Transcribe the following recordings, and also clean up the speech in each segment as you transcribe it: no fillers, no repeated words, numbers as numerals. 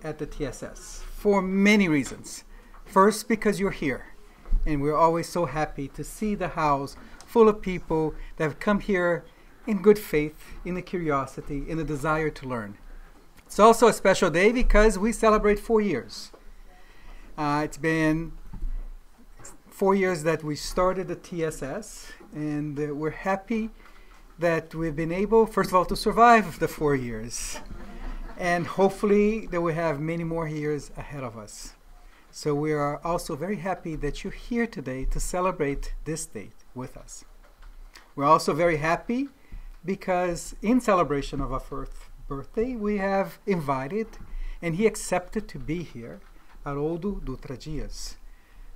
at the TSS for many reasons. First, because you're here, and we're always so happy to see the house full of people that have come here in good faith, in a curiosity, in a desire to learn. It's also a special day because we celebrate 4 years. It's been 4 years that we started the TSS, and we're happy that we've been able, first of all, to survive the 4 years. And hopefully that we have many more years ahead of us. So we are also very happy that you're here today to celebrate this date with us. We're also very happy because in celebration of our first birthday, we have invited, and he accepted to be here, Haroldo Dutra Dias.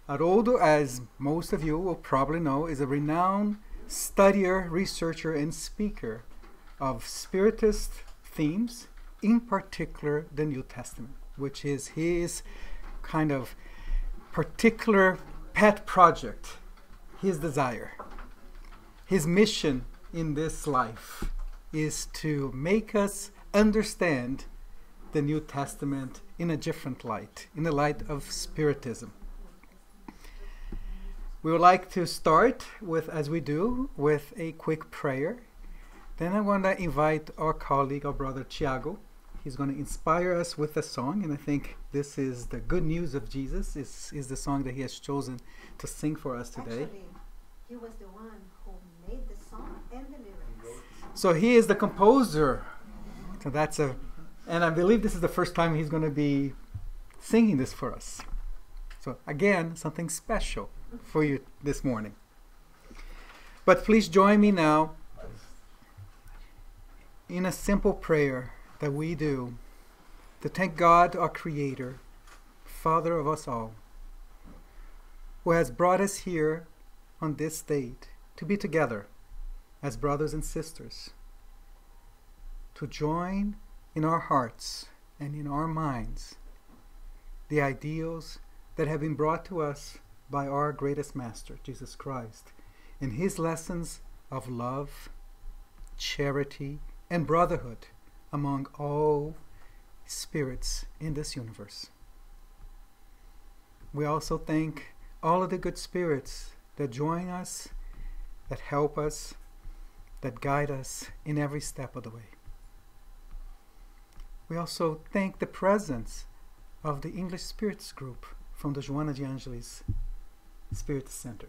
Haroldo, as most of you will probably know, is a renowned studier, researcher, and speaker of Spiritist themes, in particular the New Testament, which is his kind of particular pet project, his desire. His mission in this life is to make us understand the New Testament in a different light, in the light of Spiritism. We would like to start with, as we do, with a quick prayer. Then I want to invite our colleague, our brother Tiago. He's going to inspire us with a song, and I think this is the good news of Jesus, is the song that he has chosen to sing for us today. Actually, he was the one who made the song and the lyrics. So he is the composer. So and I believe this is the first time he's going to be singing this for us. So again, something special for you this morning. But please join me now in a simple prayer that we do to thank God, our Creator, Father of us all, who has brought us here on this date to be together as brothers and sisters, to join in our hearts and in our minds the ideals that have been brought to us by our greatest master, Jesus Christ, in his lessons of love, charity, and brotherhood among all spirits in this universe. We also thank all of the good spirits that join us, that help us, that guide us in every step of the way. We also thank the presence of the English Spirits group from the Joana de Angelis Spirit Center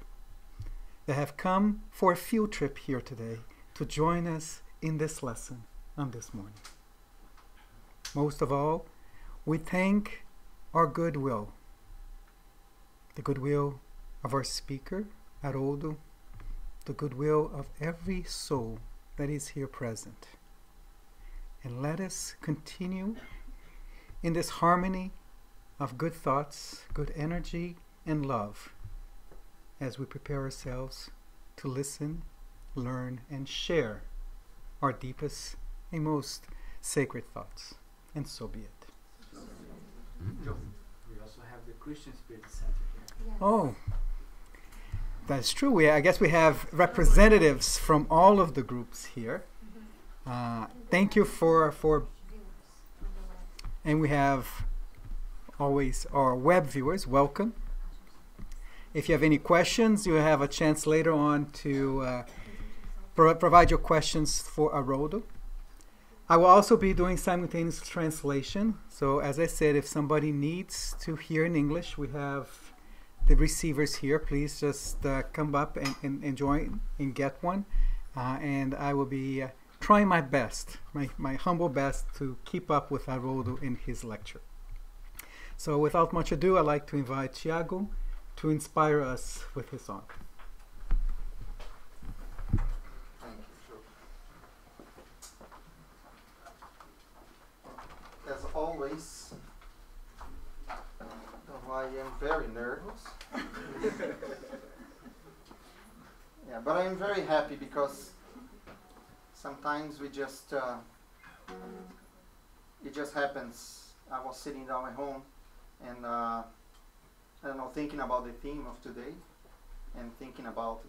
that have come for a field trip here today to join us in this lesson on this morning. Most of all, we thank our goodwill, the goodwill of our speaker, Haroldo, the goodwill of every soul that is here present. And let us continue in this harmony of good thoughts, good energy, and love as we prepare ourselves to listen, learn, and share our deepest and most sacred thoughts. And so be it. We also have the Christian Spirit Center here. Yes. Oh, that's true. I guess we have representatives from all of the groups here. Thank you for, and we have always our web viewers. Welcome. If you have any questions, you have a chance later on to provide your questions for Haroldo. I will also be doing simultaneous translation. So as I said, if somebody needs to hear in English, we have the receivers here. Please just come up and join and get one. And I will be trying my best, my humble best, to keep up with Haroldo in his lecture. So without much ado, I'd like to invite Tiago to inspire us with his song. Thank you, Joe. As always, though I am very nervous. Yeah, but I am very happy because sometimes we just it just happens. I was sitting down at home and I don't know, thinking about the theme of today and thinking about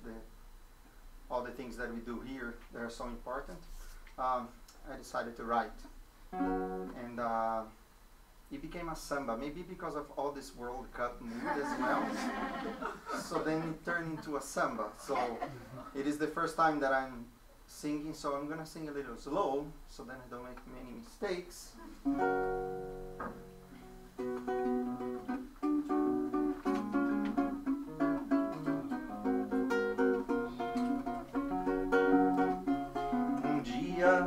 all the things that we do here that are so important. I decided to write, and it became a samba, maybe because of all this World Cup mood as well. So then it turned into a samba. So it is the first time that I'm singing, so I'm gonna sing a little slow, so then I don't make many mistakes. Dia,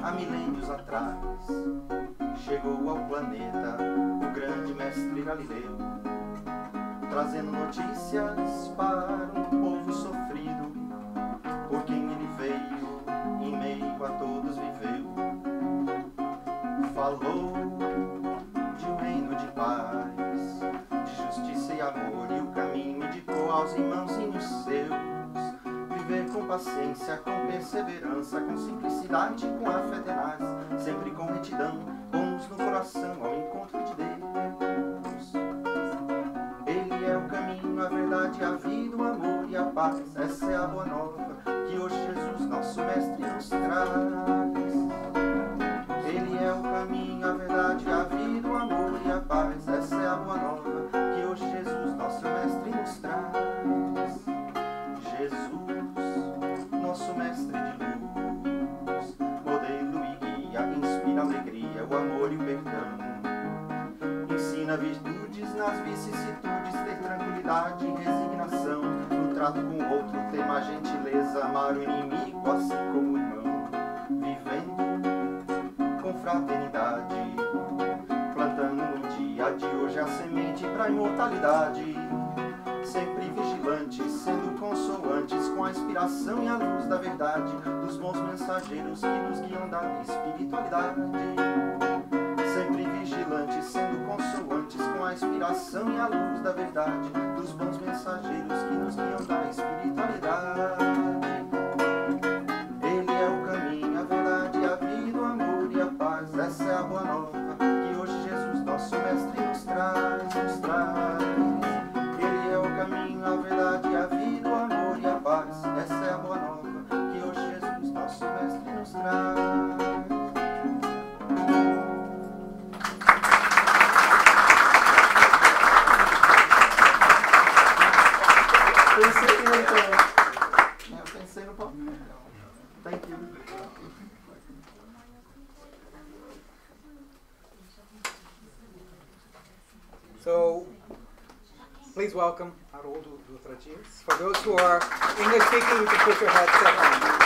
há milênios atrás, chegou ao planeta o grande mestre Galileu, trazendo notícias para um povo sofrido, por quem ele veio, em meio a todos viveu. Falou de um reino de paz, de justiça e amor, e o caminho indicou aos irmãozinhos seus. Viver com paciência, com perseverança, com simplicidade, com a fé tenaz, sempre com retidão, bons no coração, ao encontro de Deus. Ele é o caminho, a verdade, a vida, o amor e a paz. Essa é a boa nova que hoje Jesus, nosso mestre, nos traz. Ele é o caminho, a verdade, a vida, o amor e a paz. Essa é a boa nova que hoje Jesus, nosso mestre, nos traz. Jesus, nosso mestre de luz, modelo e guia, inspira alegria, o amor e o perdão. Ensina virtudes nas vicissitudes, ter tranquilidade e resignação. No trato com o outro, ter mais gentileza, amar o inimigo assim como o irmão. Vivendo com fraternidade, plantando no dia de hoje a semente pra imortalidade. Sempre vigilantes, sendo consoantes com a inspiração e a luz da verdade, dos bons mensageiros que nos guiam da espiritualidade. Sempre vigilantes, sendo consoantes com a inspiração e a luz da verdade, dos bons mensageiros que nos guiam da espiritualidade. Ele é o caminho, a verdade, a vida, o amor e a paz. Essa é a boa nova que hoje Jesus, nosso mestre, nos traz, nos traz. Caminho, a verdade, a vida, o amor e a paz. Essa é a boa nova que hoje Jesus, nosso mestre, nos traz. Eu pensei no papel. Thank you. So, please welcome Haroldo Dutra Dias. For those who are English speaking, you can put your headset on.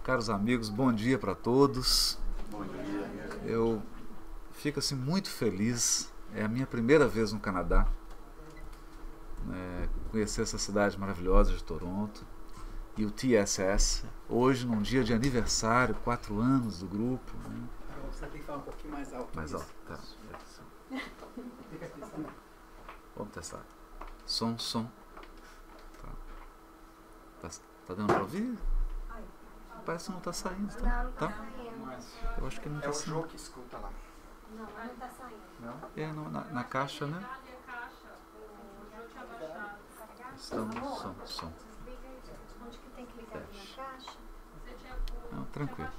Caros amigos, bom dia para todos. Bom dia. Eu fico assim muito feliz. É a minha primeira vez no Canadá. Conhecer essa cidade maravilhosa de Toronto e o TSS, hoje num dia de aniversário, 4 anos do grupo, né? Você tem que falar um pouquinho mais alto. Mais alto, tá. Fica aqui, sabe? Vamos testar. Som. Tá dando pra ouvir? Parece que não tá saindo, tá? Tá? Eu acho que não É tá o saindo. João que escuta lá. Não, não tá saindo. Não? Na caixa, né? Estamos, som. Desliga aí, gente. Onde que tem que ligar ali na caixa? Não, tranquilo.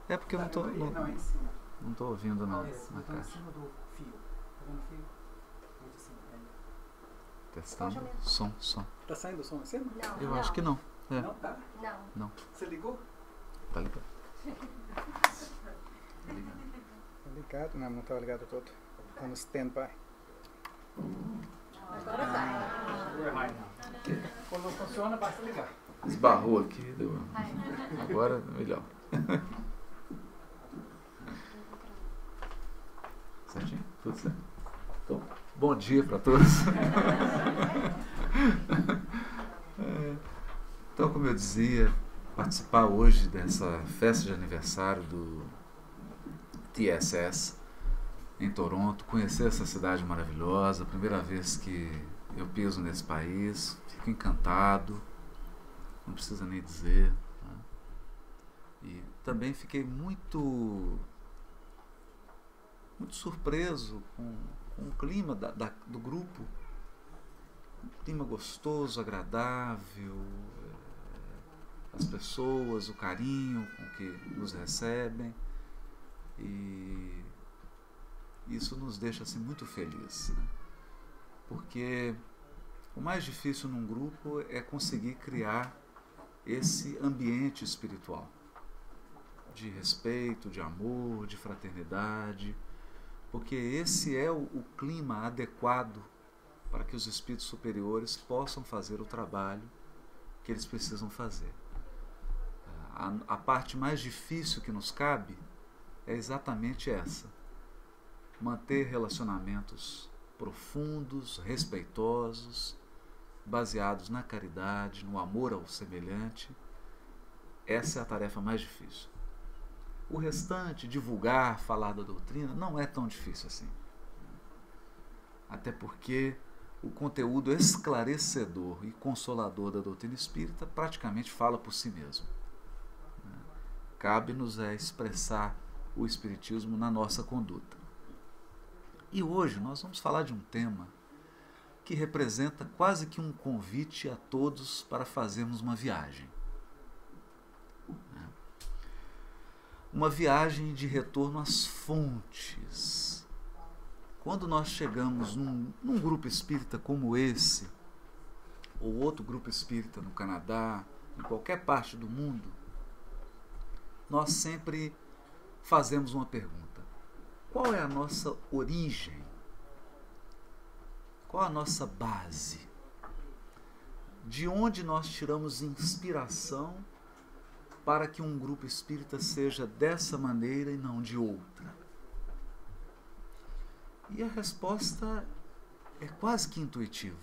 É porque eu não tô, Não, é em cima. não tô ouvindo não, Esse na botão em caixa. cima do fio. Tá vendo o fio? Muito assim, aí. Testando. Som. Tá saindo o som em cima? Não. Eu acho que não. É, Não, tá? Não. Você ligou? tá ligado. Tá ligado? Não estava ligado todo. Tá no stand-by. Agora vai. Quando não funciona, basta ligar. Esbarrou aqui, deu. Agora melhor. Certinho? Tudo certo. Então, bom dia para todos. Então, como eu dizia, participar hoje dessa festa de aniversário do TSS em Toronto, conhecer essa cidade maravilhosa, primeira vez que eu piso nesse país, fico encantado, não precisa nem dizer, né? E também fiquei muito muito surpreso com o clima do grupo. Um clima gostoso, agradável, as pessoas, o carinho com que nos recebem, e isso nos deixa assim muito felizes, né? Porque o mais difícil num grupo é conseguir criar esse ambiente espiritual de respeito, de amor, de fraternidade, porque esse é o clima adequado para que os espíritos superiores possam fazer o trabalho que eles precisam fazer. A parte mais difícil que nos cabe é exatamente essa: manter relacionamentos profundos, respeitosos, baseados na caridade, no amor ao semelhante. Essa é a tarefa mais difícil. O restante, divulgar, falar da doutrina, não é tão difícil assim. Até porque o conteúdo esclarecedor e consolador da doutrina espírita praticamente fala por si mesmo. Cabe-nos expressar o espiritismo na nossa conduta. E hoje nós vamos falar de um tema que representa quase que um convite a todos para fazermos uma viagem. Uma viagem de retorno às fontes. Quando nós chegamos num grupo espírita como esse, ou outro grupo espírita no Canadá, em qualquer parte do mundo, nós sempre fazemos uma pergunta: qual é a nossa origem? Qual a nossa base? De onde nós tiramos inspiração para que um grupo espírita seja dessa maneira e não de outra? E a resposta é quase que intuitiva.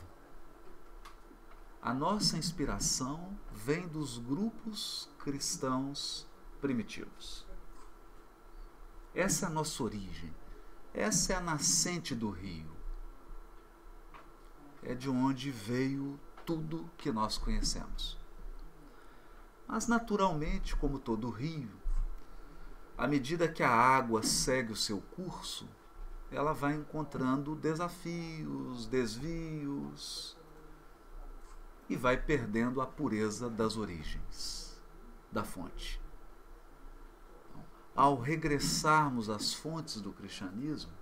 A nossa inspiração vem dos grupos cristãos primitivos. Essa é a nossa origem. Essa é a nascente do rio. É de onde veio tudo que nós conhecemos. Mas, naturalmente, como todo rio, à medida que a água segue o seu curso, ela vai encontrando desafios, desvios, e vai perdendo a pureza das origens, da fonte. Ao regressarmos às fontes do cristianismo,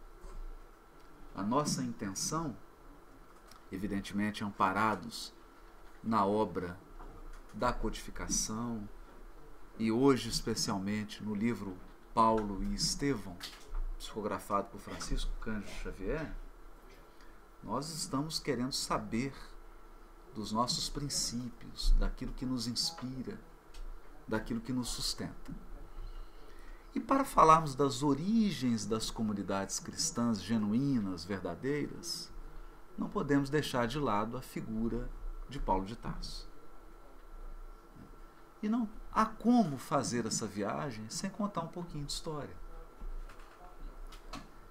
a nossa intenção, evidentemente amparados na obra da codificação, e hoje especialmente no livro Paulo e Estevão, psicografado por Francisco Cândido Xavier, nós estamos querendo saber dos nossos princípios, daquilo que nos inspira, daquilo que nos sustenta. E para falarmos das origens das comunidades cristãs genuínas, verdadeiras, não podemos deixar de lado a figura de Paulo de Tarso. E não há como fazer essa viagem sem contar um pouquinho de história.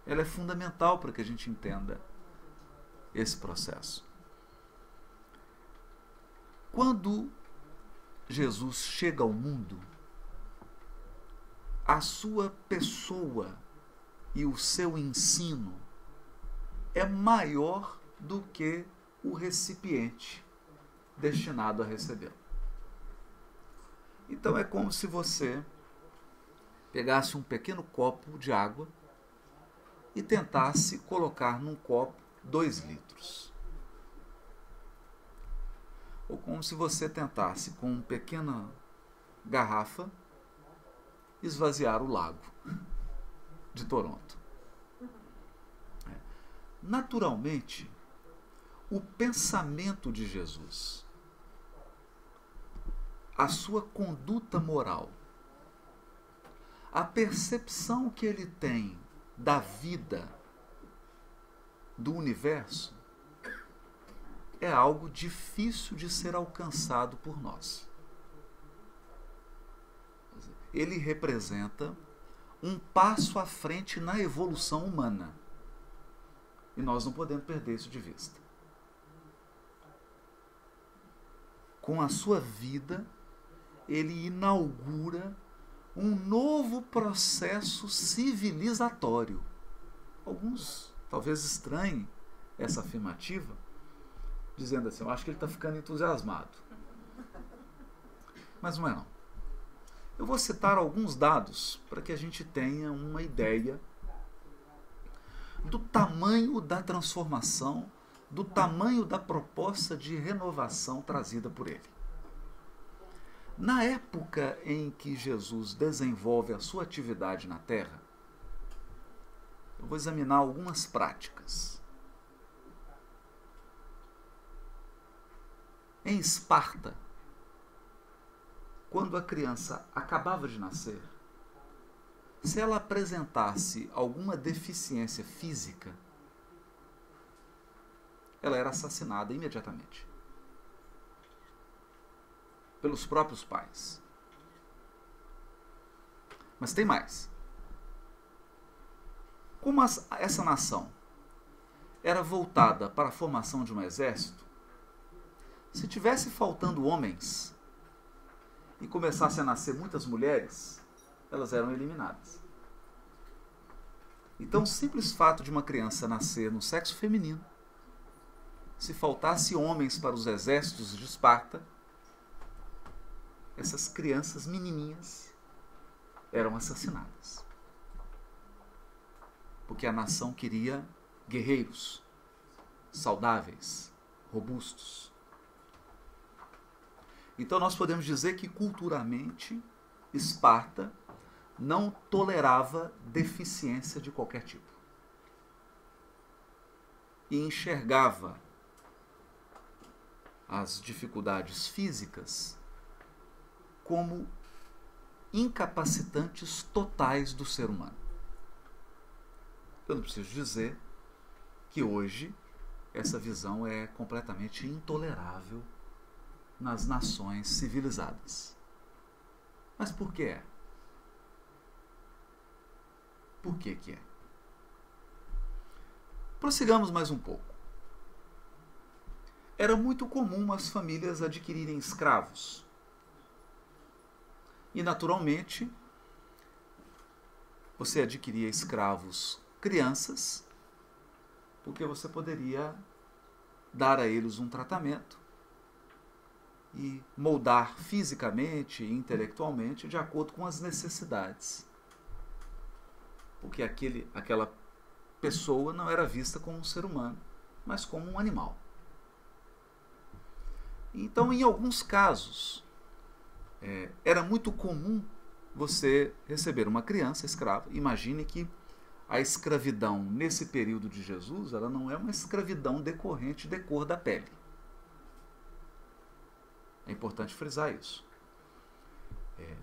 Ela é fundamental para que a gente entenda esse processo. Quando Jesus chega ao mundo, a sua pessoa e o seu ensino é maior do que o recipiente destinado a recebê-lo. Então é como se você pegasse um pequeno copo de água e tentasse colocar num copo 2 litros. Ou como se você tentasse, com uma pequena garrafa, esvaziar o lago de Toronto. Naturalmente, o pensamento de Jesus, a sua conduta moral, a percepção que ele tem da vida, do universo, é algo difícil de ser alcançado por nós. Ele representa um passo à frente na evolução humana. E nós não podemos perder isso de vista. Com a sua vida, ele inaugura um novo processo civilizatório. Alguns talvez estranhem essa afirmativa, dizendo assim, eu acho que ele está ficando entusiasmado. Mas não é não. Eu vou citar alguns dados para que a gente tenha uma ideia do tamanho da transformação, do tamanho da proposta de renovação trazida por ele. Na época em que Jesus desenvolve a sua atividade na Terra, eu vou examinar algumas práticas. Em Esparta, quando a criança acabava de nascer, se ela apresentasse alguma deficiência física, ela era assassinada imediatamente pelos próprios pais. Mas tem mais. Como essa nação era voltada para a formação de um exército, se tivesse faltando homens e começasse a nascer muitas mulheres, elas eram eliminadas. Então, o simples fato de uma criança nascer no sexo feminino, se faltasse homens para os exércitos de Esparta, essas crianças menininhas eram assassinadas. Porque a nação queria guerreiros, saudáveis, robustos. Então nós podemos dizer que culturalmente Esparta não tolerava deficiência de qualquer tipo. E enxergava as dificuldades físicas como incapacitantes totais do ser humano. Eu não preciso dizer que hoje essa visão é completamente intolerável nas nações civilizadas. Mas por que é? Por que é? Prossigamos mais um pouco. Era muito comum as famílias adquirirem escravos. E, naturalmente, você adquiria escravos crianças, porque você poderia dar a eles um tratamento e moldar fisicamente e intelectualmente de acordo com as necessidades. Porque aquela pessoa não era vista como um ser humano, mas como um animal. Então, em alguns casos, era muito comum você receber uma criança escrava. Imagine que a escravidão nesse período de Jesus, ela não é uma escravidão decorrente de cor da pele. É importante frisar isso.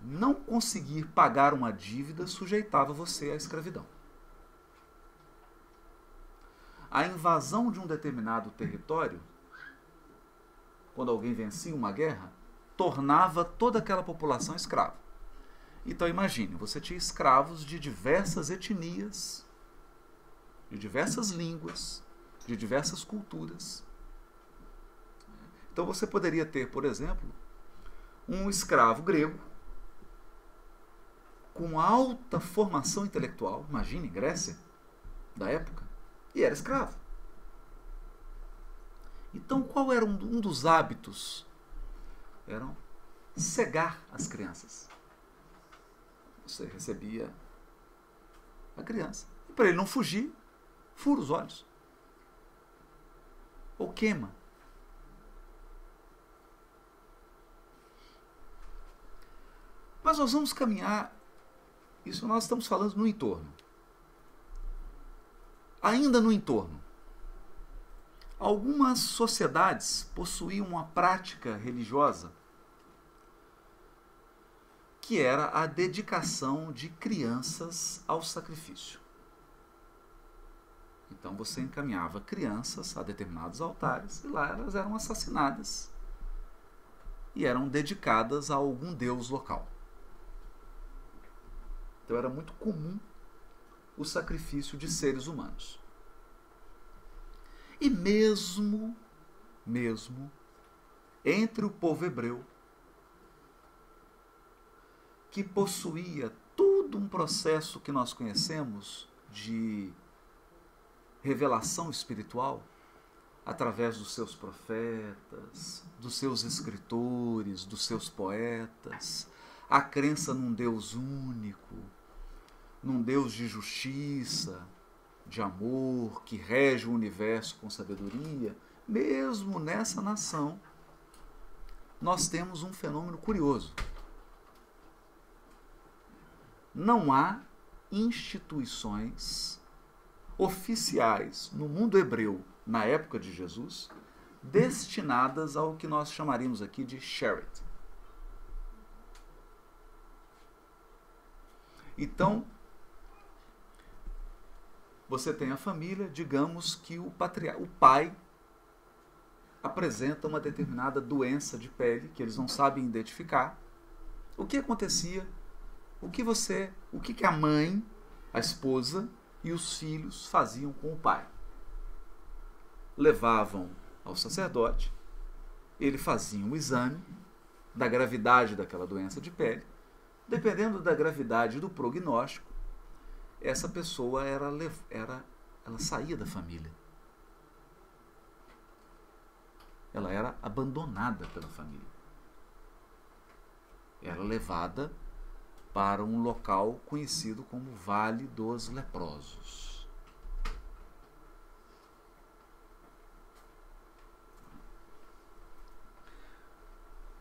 Não conseguir pagar uma dívida sujeitava você à escravidão. A invasão de um determinado território, quando alguém vencia uma guerra, tornava toda aquela população escrava. Então imagine, você tinha escravos de diversas etnias, de diversas línguas, de diversas culturas. Então você poderia ter, por exemplo, um escravo grego com alta formação intelectual, imagine, Grécia, da época, e era escravo. Então qual era um dos hábitos? Eram cegar as crianças. Você recebia a criança. E para ele não fugir, fura os olhos. Ou queima. Mas nós vamos caminhar, isso nós estamos falando no entorno. Ainda no entorno, algumas sociedades possuíam uma prática religiosa que era a dedicação de crianças ao sacrifício. Então você encaminhava crianças a determinados altares e lá elas eram assassinadas e eram dedicadas a algum deus local. Então era muito comum o sacrifício de seres humanos. E mesmo entre o povo hebreu, que possuía todo um processo que nós conhecemos de revelação espiritual através dos seus profetas, dos seus escritores, dos seus poetas, a crença num Deus único, num Deus de justiça, de amor, que rege o universo com sabedoria. Mesmo nessa nação, nós temos um fenômeno curioso. Não há instituições oficiais no mundo hebreu, na época de Jesus, destinadas ao que nós chamaríamos aqui de Sheret. Então, você tem a família, digamos que o pai apresenta uma determinada doença de pele que eles não sabem identificar. O que acontecia? O que a mãe, a esposa e os filhos faziam com o pai? Levavam ao sacerdote, ele fazia um exame da gravidade daquela doença de pele. Dependendo da gravidade do prognóstico, essa pessoa ela saía da família. Ela era abandonada pela família. Era levada para um local conhecido como Vale dos Leprosos.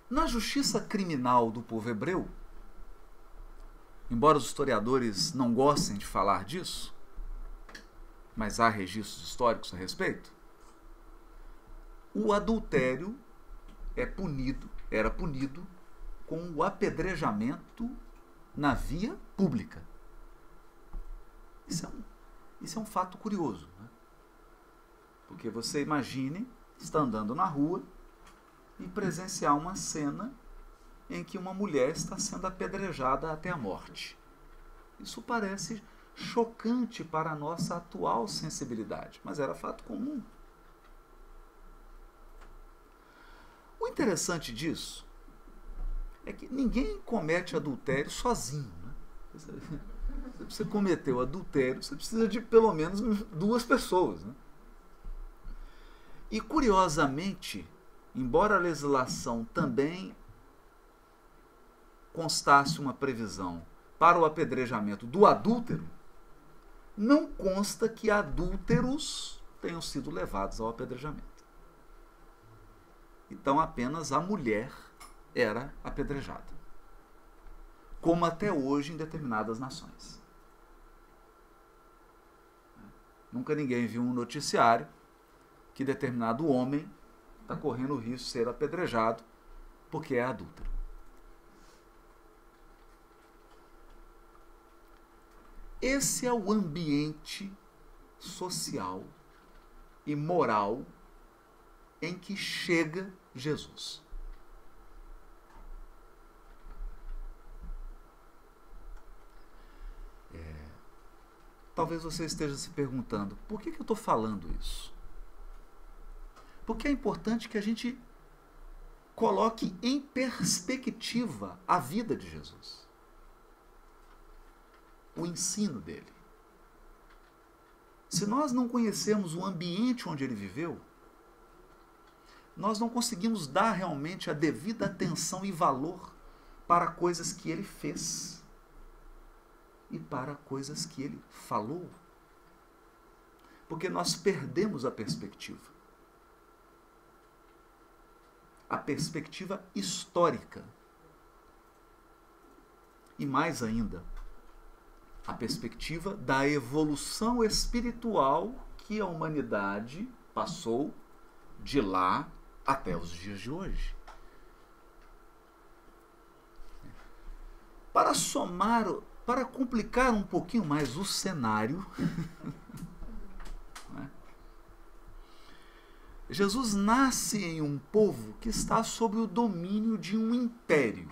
Na justiça criminal do povo hebreu, embora os historiadores não gostem de falar disso, mas há registros históricos a respeito, o adultério era punido com o apedrejamento na via pública. Isso é um fato curioso, né? Porque você imagine, está andando na rua e presenciar uma cena em que uma mulher está sendo apedrejada até a morte. Isso parece chocante para a nossa atual sensibilidade, mas era fato comum. O interessante disso é que ninguém comete adultério sozinho, né? Você cometeu adultério, você precisa de pelo menos 2 pessoas, né? E curiosamente, embora a legislação também constasse uma previsão para o apedrejamento do adúltero, não consta que adúlteros tenham sido levados ao apedrejamento. Então apenas a mulher era apedrejada, como até hoje em determinadas nações. Nunca ninguém viu um noticiário que determinado homem está correndo o risco de ser apedrejado porque é adúltero. Esse é o ambiente social e moral em que chega Jesus. Talvez você esteja se perguntando, por que eu estou falando isso? Porque é importante que a gente coloque em perspectiva a vida de Jesus, o ensino dele. Se nós não conhecermos o ambiente onde ele viveu, nós não conseguimos dar realmente a devida atenção e valor para coisas que ele fez e para coisas que ele falou. Porque nós perdemos a perspectiva. A perspectiva histórica. E mais ainda, a perspectiva da evolução espiritual que a humanidade passou de lá até os dias de hoje. Para complicar um pouquinho mais o cenário, né? Jesus nasce em um povo que está sob o domínio de um império.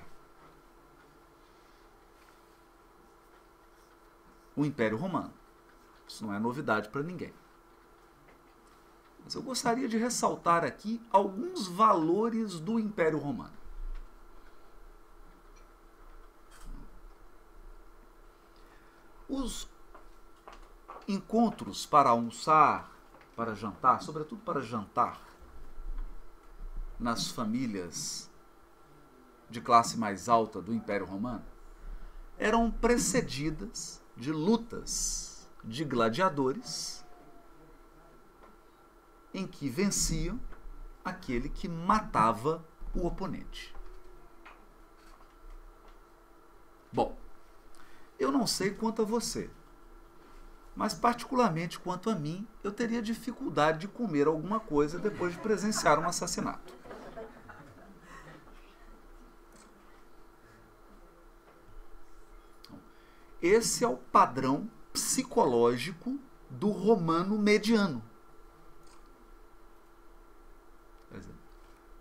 O Império Romano. Isso não é novidade para ninguém. Mas eu gostaria de ressaltar aqui alguns valores do Império Romano. encontros para almoçar, para jantar, sobretudo para jantar, nas famílias de classe mais alta do Império Romano, eram precedidas de lutas de gladiadores em que venciam aquele que matava o oponente. Bom, eu não sei quanto a você, mas particularmente quanto a mim, eu teria dificuldade de comer alguma coisa depois de presenciar um assassinato. Esse é o padrão psicológico do romano mediano. Quer dizer,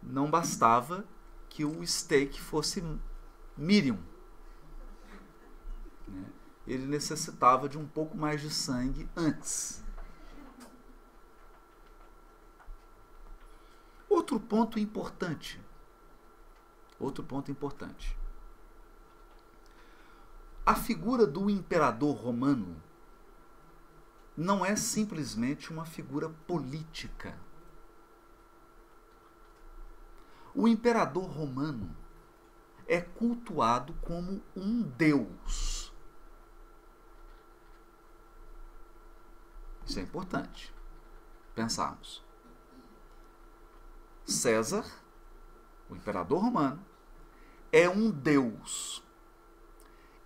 não bastava que o steak fosse medium, né? Ele necessitava de um pouco mais de sangue antes. Outro ponto importante. A figura do imperador romano não é simplesmente uma figura política. O imperador romano é cultuado como um deus. Isso é importante pensarmos. César, o imperador romano, é um deus.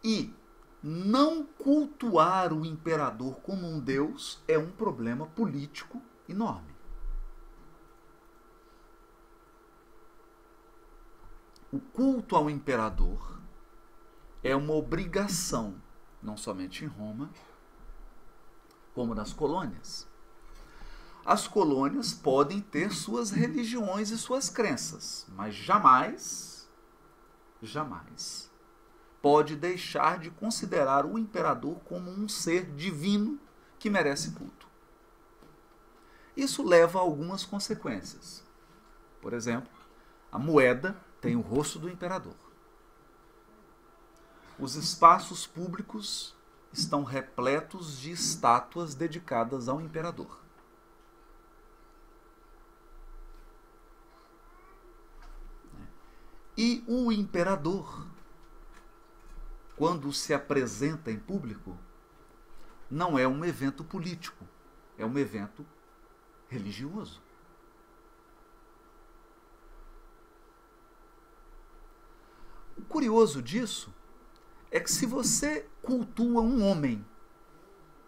E não cultuar o imperador como um deus é um problema político enorme. O culto ao imperador é uma obrigação, não somente em Roma, como nas colônias. As colônias podem ter suas religiões e suas crenças, mas jamais pode deixar de considerar o imperador como um ser divino que merece culto. Isso leva a algumas consequências. Por exemplo, a moeda tem o rosto do imperador. Os espaços públicos estão repletos de estátuas dedicadas ao imperador. E o imperador, quando se apresenta em público, não é um evento político, é um evento religioso. O curioso disso é que se você cultua um homem,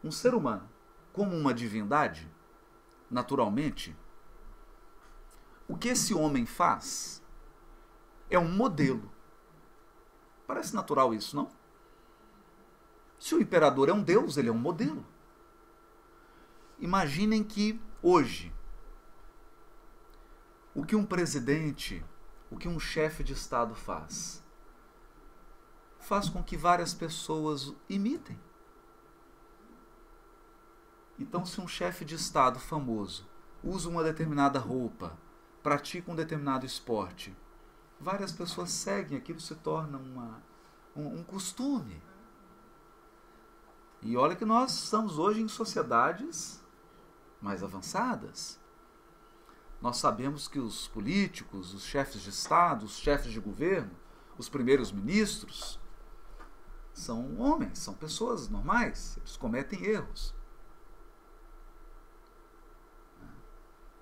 um ser humano, como uma divindade, naturalmente, o que esse homem faz é um modelo. Parece natural isso, não? Se o imperador é um deus, ele é um modelo. Imaginem que hoje, o que um presidente, o que um chefe de Estado faz com que várias pessoas imitem. Então, se um chefe de Estado famoso usa uma determinada roupa, pratica um determinado esporte, várias pessoas seguem, aquilo se torna um costume. E olha que nós estamos hoje em sociedades mais avançadas. Nós sabemos que os políticos, os chefes de Estado, os chefes de governo, os primeiros ministros, são homens, são pessoas normais, eles cometem erros.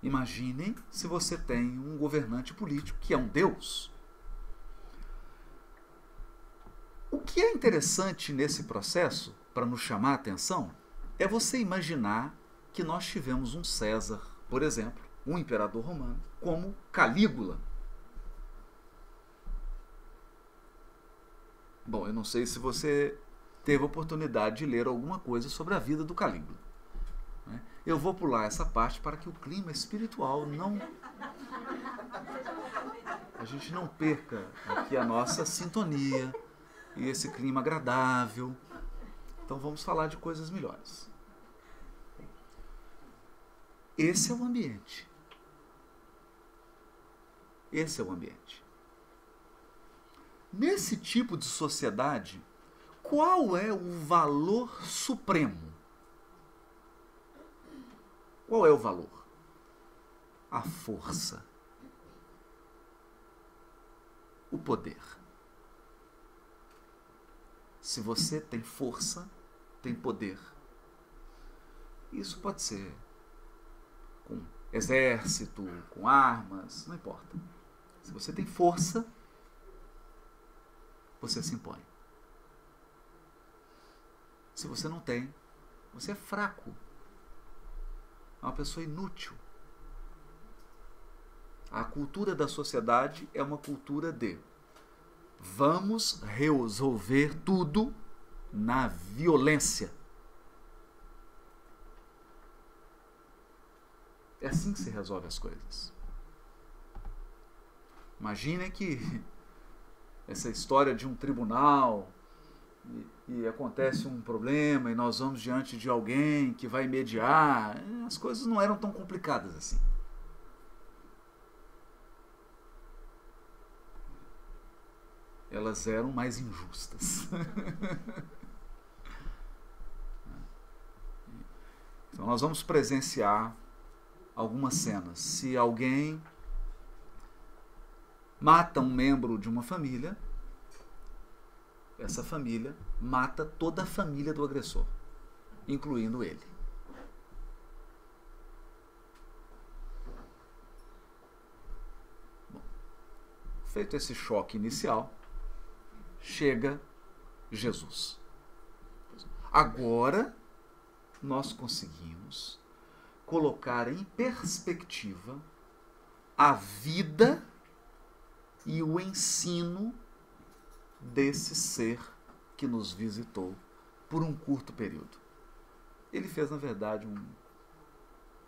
Imaginem se você tem um governante político que é um deus. O que é interessante nesse processo, para nos chamar a atenção, é você imaginar que nós tivemos um César, por exemplo, um imperador romano, como Calígula. Bom, eu não sei se você teve a oportunidade de ler alguma coisa sobre a vida do Calígula. Eu vou pular essa parte para que o clima espiritual a gente não perca aqui a nossa sintonia e esse clima agradável. Então vamos falar de coisas melhores. Esse é o ambiente. Esse é o ambiente. Nesse tipo de sociedade, qual é o valor supremo? Qual é o valor? A força. O poder. Se você tem força, tem poder. Isso pode ser com exército, com armas, não importa. Se você tem força, você se impõe. Se você não tem, você é fraco. É uma pessoa inútil. A cultura da sociedade é uma cultura de vamos resolver tudo na violência. É assim que se resolve as coisas. Imaginem que essa história de um tribunal e acontece um problema e nós vamos diante de alguém que vai mediar. As coisas não eram tão complicadas assim. Elas eram mais injustas. Então nós vamos presenciar algumas cenas. Se alguém mata um membro de uma família, essa família mata toda a família do agressor, incluindo ele. Bom, feito esse choque inicial, chega Jesus. Agora nós conseguimos colocar em perspectiva a vida e o ensino desse ser que nos visitou por um curto período. Ele fez, na verdade,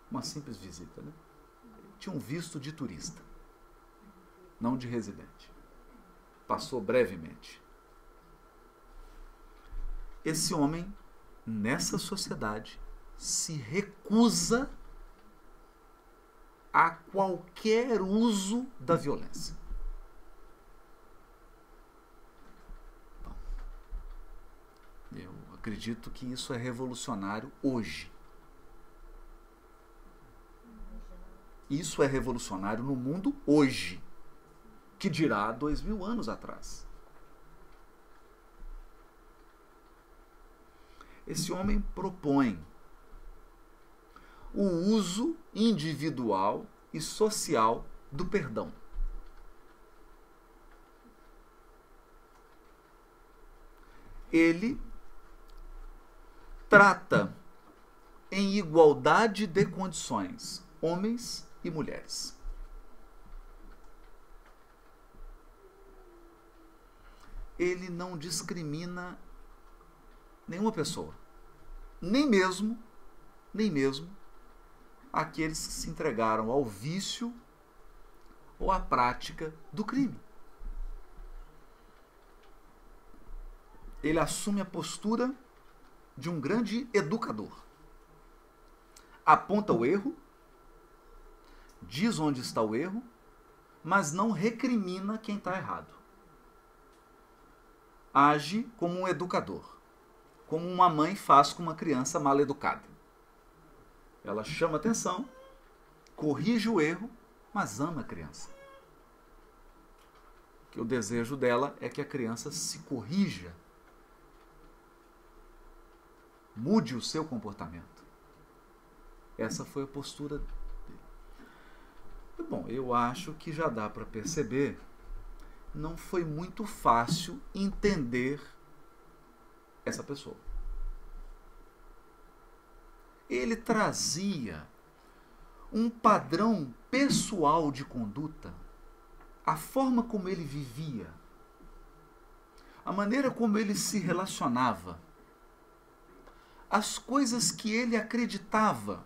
uma simples visita, né? Ele tinha um visto de turista, não de residente. Passou brevemente. Esse homem, nessa sociedade, se recusa a qualquer uso da violência. Eu acredito que isso é revolucionário hoje. Isso é revolucionário no mundo hoje, que dirá 2000 anos atrás. Esse homem propõe o uso individual e social do perdão. Ele trata em igualdade de condições homens e mulheres. Ele não discrimina nenhuma pessoa, nem mesmo aqueles que se entregaram ao vício ou à prática do crime. Ele assume a postura de um grande educador. Aponta o erro, diz onde está o erro, mas não recrimina quem está errado. Age como um educador, como uma mãe faz com uma criança mal educada. Ela chama atenção, corrige o erro, mas ama a criança. Que o desejo dela é que a criança se corrija, mude o seu comportamento. Essa foi a postura dele. Bom, eu acho que já dá para perceber, não foi muito fácil entender essa pessoa. Ele trazia um padrão pessoal de conduta, a forma como ele vivia, a maneira como ele se relacionava, as coisas que ele acreditava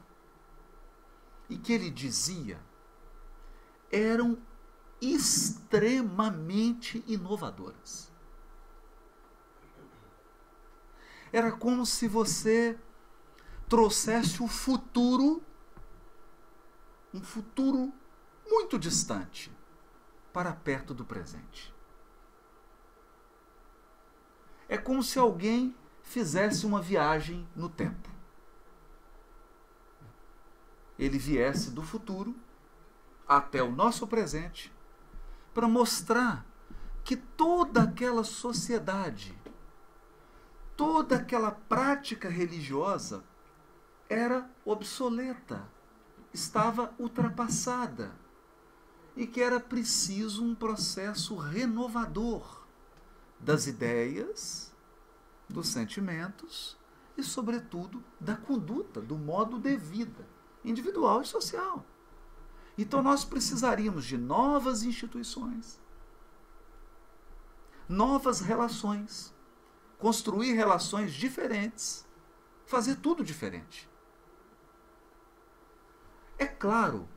e que ele dizia eram extremamente inovadoras. Era como se você trouxesse um futuro muito distante, para perto do presente. É como se alguém fizesse uma viagem no tempo. ele viesse do futuro até o nosso presente para mostrar que toda aquela sociedade, toda aquela prática religiosa era obsoleta, estava ultrapassada e que era preciso um processo renovador das ideias, dos sentimentos e, sobretudo, da conduta, do modo de vida individual e social. Então nós precisaríamos de novas instituições, novas relações, construir relações diferentes, fazer tudo diferente. É claro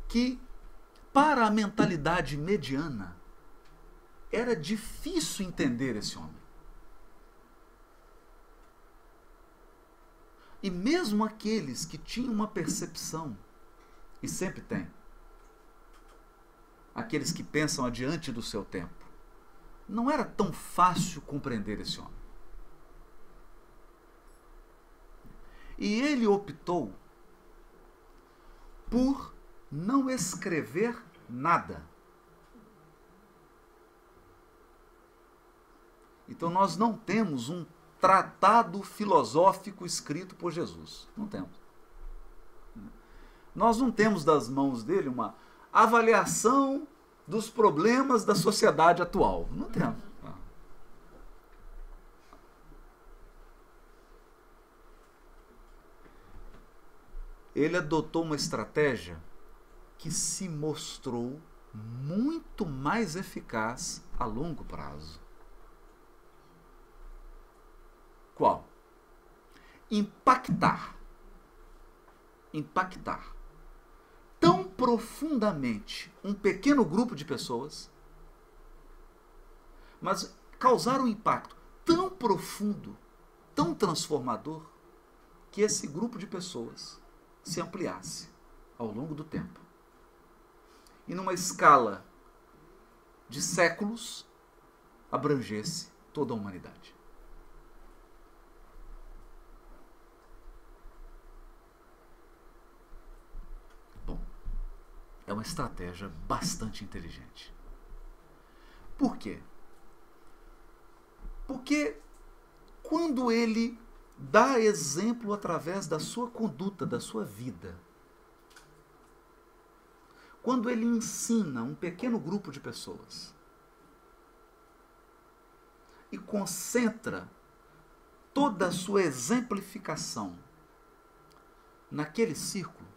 que para a mentalidade mediana era difícil entender esse homem. E mesmo aqueles que tinham uma percepção, e sempre tem, aqueles que pensam adiante do seu tempo, não era tão fácil compreender esse homem. E ele optou por não escrever nada. Então nós não temos um tratado filosófico escrito por Jesus. Não temos. Nós não temos das mãos dele uma avaliação dos problemas da sociedade atual. Não temos. Ele adotou uma estratégia que se mostrou muito mais eficaz a longo prazo. Qual? Impactar tão profundamente um pequeno grupo de pessoas, mas causar um impacto tão profundo, tão transformador, que esse grupo de pessoas se ampliasse ao longo do tempo. E numa escala de séculos, abrangesse toda a humanidade. Bom, é uma estratégia bastante inteligente. Por quê? Porque quando ele dá exemplo através da sua conduta, da sua vida, quando ele ensina um pequeno grupo de pessoas e concentra toda a sua exemplificação naquele círculo,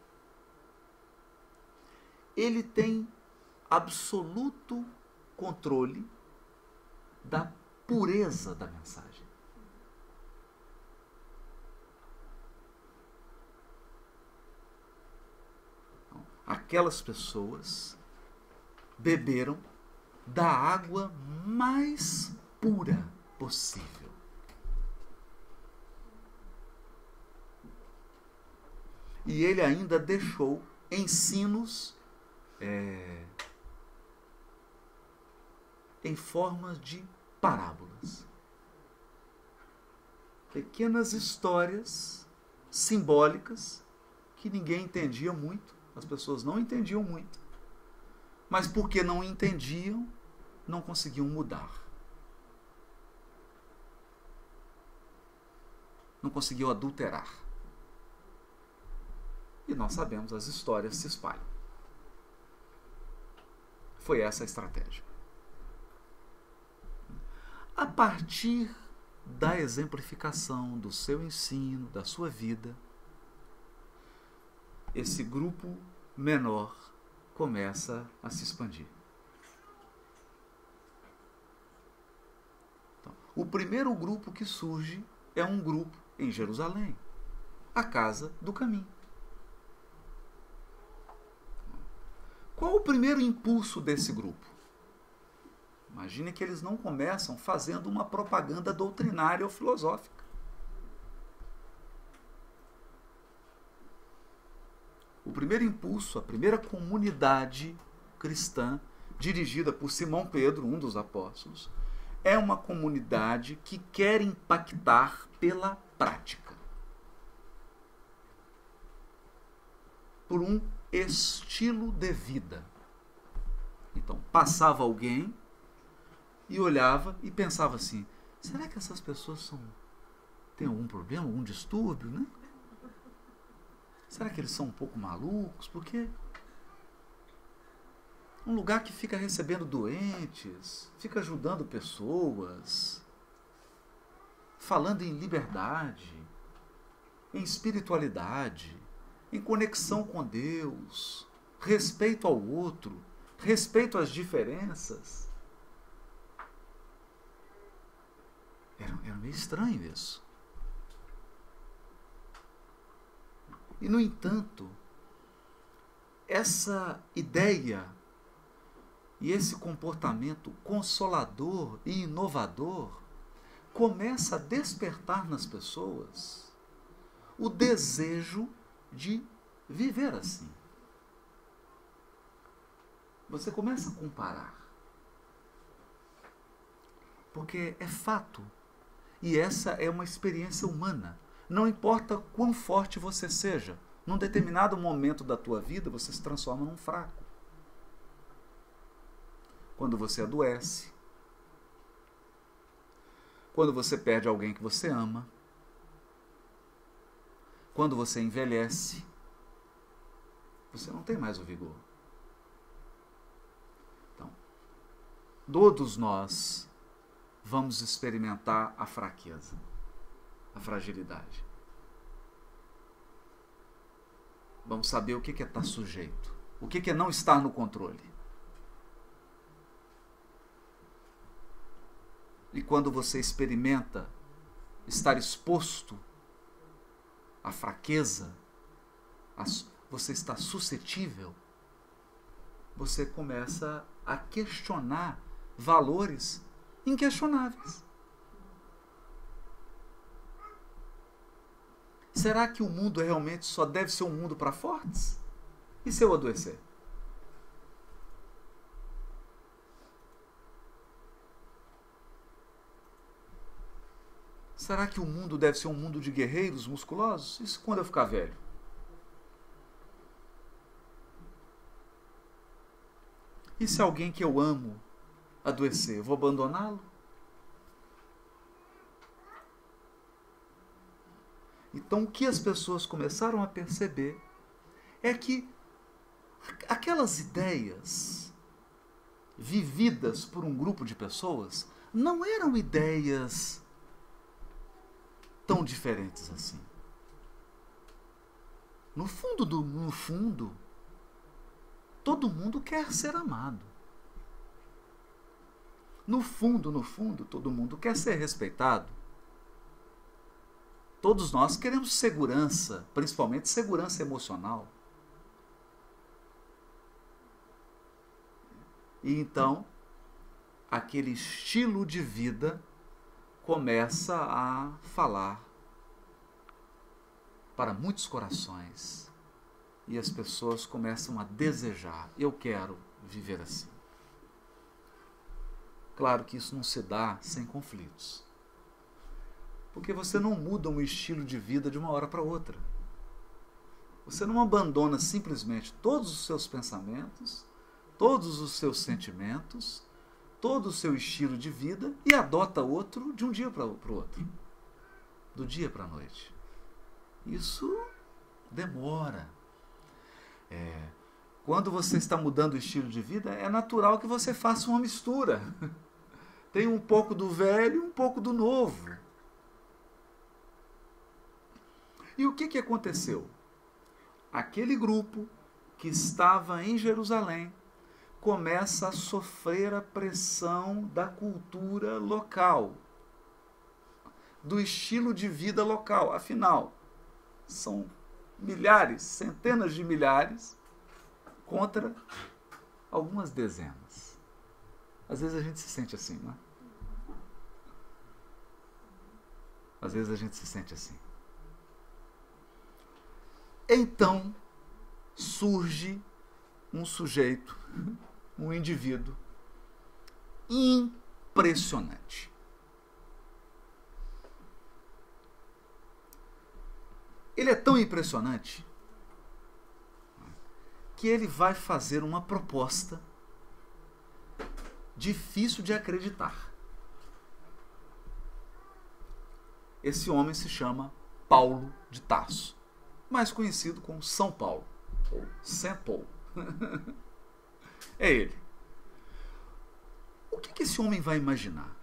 ele tem absoluto controle da pureza da mensagem. Aquelas pessoas beberam da água mais pura possível. E ele ainda deixou ensinos em forma de parábolas. Pequenas histórias simbólicas que ninguém entendia muito. As pessoas não entendiam muito. Mas porque não entendiam, não conseguiam mudar. Não conseguiam adulterar. E nós sabemos, as histórias se espalham. Foi essa a estratégia. A partir da exemplificação do seu ensino, da sua vida, esse grupo menor começa a se expandir. Então, o primeiro grupo que surge é um grupo em Jerusalém, a Casa do Caminho. Qual o primeiro impulso desse grupo? Imagine que eles não começam fazendo uma propaganda doutrinária ou filosófica. O primeiro impulso, a primeira comunidade cristã, dirigida por Simão Pedro, um dos apóstolos, é uma comunidade que quer impactar pela prática. por um estilo de vida. Então, passava alguém e olhava e pensava assim, será que essas pessoas têm algum problema, algum distúrbio, né? Será que eles são um pouco malucos? Porque um lugar que fica recebendo doentes, fica ajudando pessoas, falando em liberdade, em espiritualidade, em conexão com Deus, respeito ao outro, respeito às diferenças. Era meio estranho isso. E, no entanto, essa ideia e esse comportamento consolador e inovador começa a despertar nas pessoas o desejo de viver assim. Você começa a comparar. Porque é fato. E essa é uma experiência humana. Não importa quão forte você seja, num determinado momento da tua vida você se transforma num fraco. Quando você adoece, quando você perde alguém que você ama, quando você envelhece, você não tem mais o vigor. Então, todos nós vamos experimentar a fraqueza, a fragilidade. Vamos saber o que é estar sujeito, o que é não estar no controle. E quando você experimenta estar exposto à fraqueza, você está suscetível, você começa a questionar valores inquestionáveis. Será que o mundo realmente só deve ser um mundo para fortes? E se eu adoecer? Será que o mundo deve ser um mundo de guerreiros musculosos? Isso quando eu ficar velho? E se alguém que eu amo adoecer, eu vou abandoná-lo? Então, o que as pessoas começaram a perceber é que aquelas ideias vividas por um grupo de pessoas não eram ideias tão diferentes assim. No fundo, todo mundo quer ser amado. No fundo, todo mundo quer ser respeitado. Todos nós queremos segurança, principalmente segurança emocional. E então, aquele estilo de vida começa a falar para muitos corações. E as pessoas começam a desejar, eu quero viver assim. Claro que isso não se dá sem conflitos. Porque você não muda um estilo de vida de uma hora para outra. Você não abandona simplesmente todos os seus pensamentos, todos os seus sentimentos, todo o seu estilo de vida e adota outro de um dia para o outro. Do dia para a noite. Isso demora. Quando você está mudando o estilo de vida, é natural que você faça uma mistura. Tem um pouco do velho e um pouco do novo. E o que aconteceu? Aquele grupo que estava em Jerusalém começa a sofrer a pressão da cultura local, do estilo de vida local. Afinal, são milhares, centenas de milhares contra algumas dezenas. Às vezes a gente se sente assim, não é? Às vezes a gente se sente assim. Então surge um sujeito, um indivíduo impressionante. Ele é tão impressionante que ele vai fazer uma proposta difícil de acreditar. Esse homem se chama Paulo de Tarso, mais conhecido como São Paulo, ou Saint Paul. É ele. O que esse homem vai imaginar?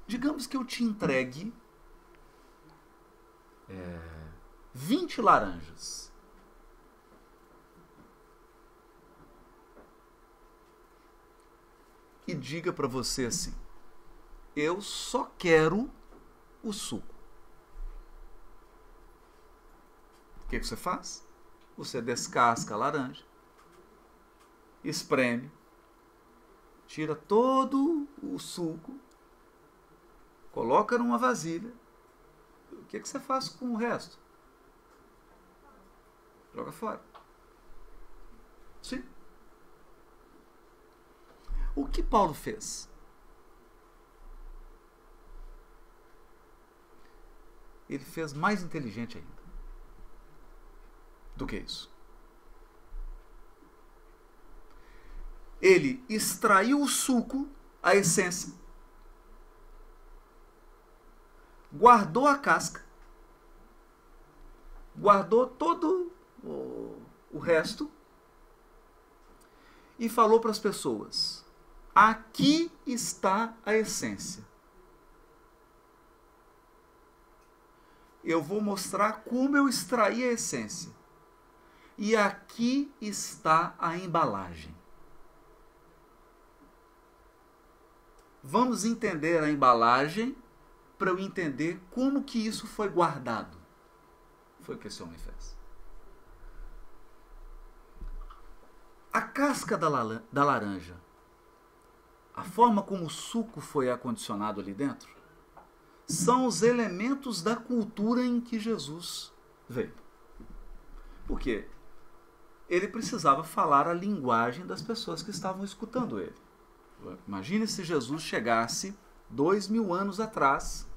Digamos que eu te entregue 20 laranjas. E diga para você assim: eu só quero o suco. O que você faz? Você descasca a laranja, espreme, tira todo o suco, coloca numa vasilha. O que você faz com o resto? Joga fora. Sim. O que Paulo fez? Ele fez mais inteligente ainda do que isso. Ele extraiu o suco, a essência, guardou a casca, guardou todo o resto e falou para as pessoas: aqui está a essência. Eu vou mostrar como eu extraí a essência. E aqui está a embalagem. Vamos entender a embalagem para eu entender como que isso foi guardado. Foi o que esse homem fez. A casca da laranja, a forma como o suco foi acondicionado ali dentro, são os elementos da cultura em que Jesus veio. Por quê? Ele precisava falar a linguagem das pessoas que estavam escutando ele. Imagine se Jesus chegasse 2000 anos atrás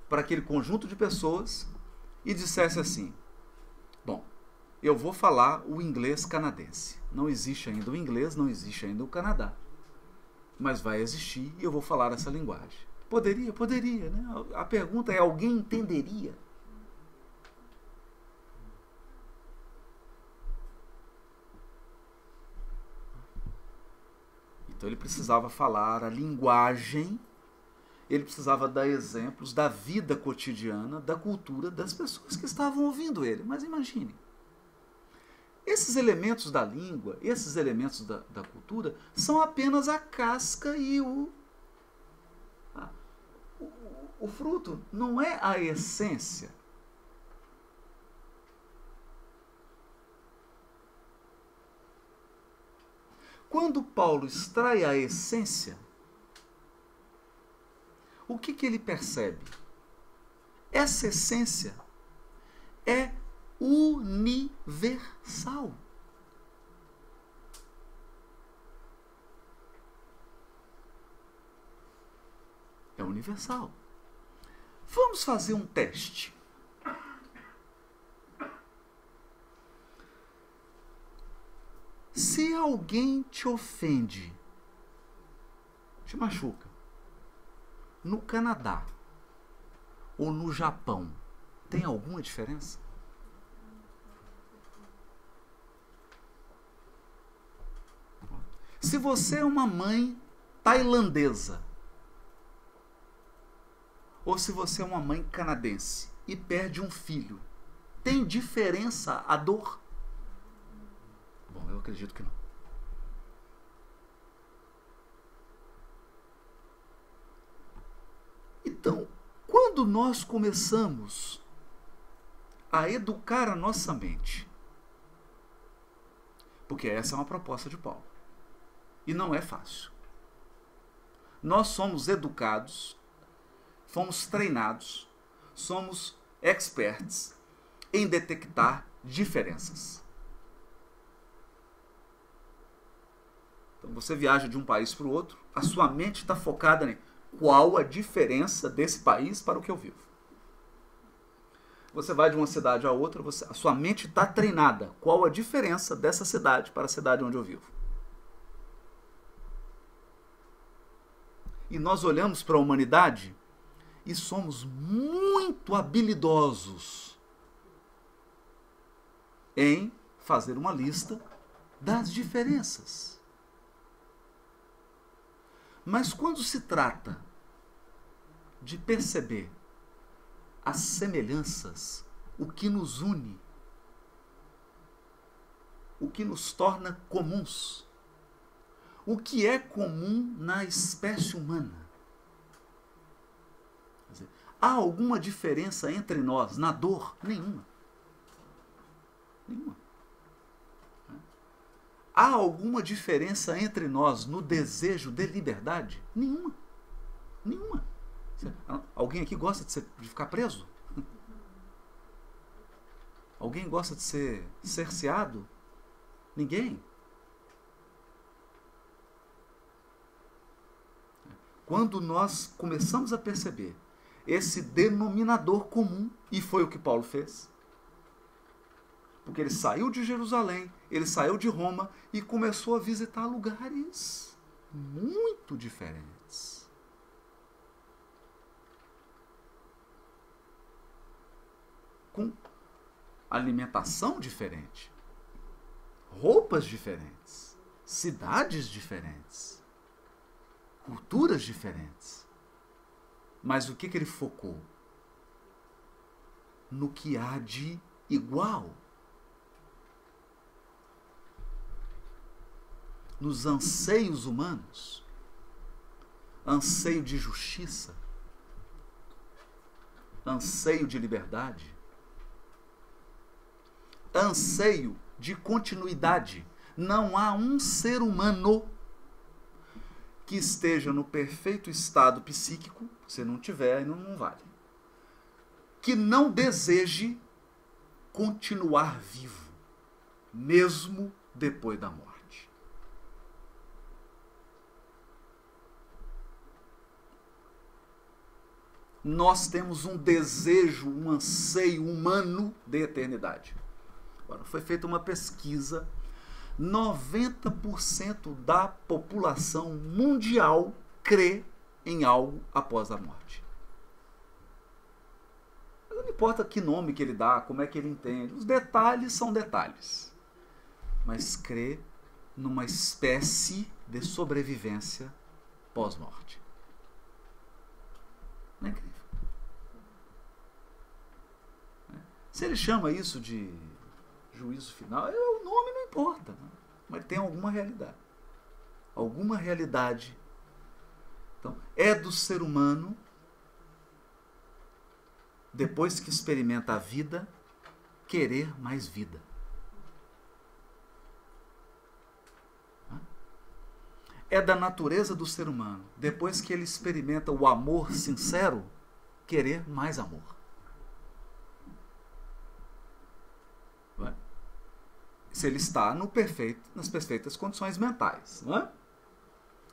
para aquele conjunto de pessoas e dissesse assim: bom, eu vou falar o inglês canadense. Não existe ainda o inglês, não existe ainda o Canadá. Mas vai existir e eu vou falar essa linguagem. Poderia? Poderia, né? A pergunta é: alguém entenderia? Então ele precisava falar a linguagem, ele precisava dar exemplos da vida cotidiana, da cultura das pessoas que estavam ouvindo ele. Mas imagine, esses elementos da língua, esses elementos da cultura, são apenas a casca e o fruto, não é a essência. Quando Paulo extrai a essência, o que ele percebe? Essa essência é universal. É universal. Vamos fazer um teste. Se alguém te ofende, te machuca, no Canadá ou no Japão, tem alguma diferença? Se você é uma mãe tailandesa, ou se você é uma mãe canadense e perde um filho, tem diferença a dor? Bom, eu acredito que não. Então, quando nós começamos a educar a nossa mente, porque essa é uma proposta de Paulo, e não é fácil. Nós somos educados, fomos treinados, somos experts em detectar diferenças. Então você viaja de um país para o outro, a sua mente está focada em qual a diferença desse país para o que eu vivo. Você vai de uma cidade a outra, a sua mente está treinada. Qual a diferença dessa cidade para a cidade onde eu vivo? E nós olhamos para a humanidade e somos muito habilidosos em fazer uma lista das diferenças. Mas quando se trata de perceber as semelhanças, o que nos une, o que nos torna comuns, o que é comum na espécie humana. Quer dizer, há alguma diferença entre nós na dor? Nenhuma. Nenhuma. Há alguma diferença entre nós no desejo de liberdade? Nenhuma. Nenhuma. Alguém aqui gosta de ficar preso? Alguém gosta de ser cerceado? Ninguém. Quando nós começamos a perceber esse denominador comum, e foi o que Paulo fez, porque ele saiu de Jerusalém, ele saiu de Roma e começou a visitar lugares muito diferentes. Com alimentação diferente, roupas diferentes, cidades diferentes, culturas diferentes. Mas o que ele focou? No que há de igual. Nos anseios humanos, anseio de justiça, anseio de liberdade, anseio de continuidade. Não há um ser humano que esteja no perfeito estado psíquico, se não tiver, não vale, que não deseje continuar vivo, mesmo depois da morte. Nós temos um desejo, um anseio humano de eternidade. Agora, foi feita uma pesquisa, 90% da população mundial crê em algo após a morte. Não importa que nome que ele dá, como é que ele entende, os detalhes são detalhes. Mas crê numa espécie de sobrevivência pós-morte. Não é incrível? Se ele chama isso de juízo final, o nome não importa, mas tem alguma realidade. Alguma realidade. Então, é do ser humano, depois que experimenta a vida, querer mais vida. É da natureza do ser humano, depois que ele experimenta o amor sincero, querer mais amor. Se ele está nas perfeitas condições mentais. Não é?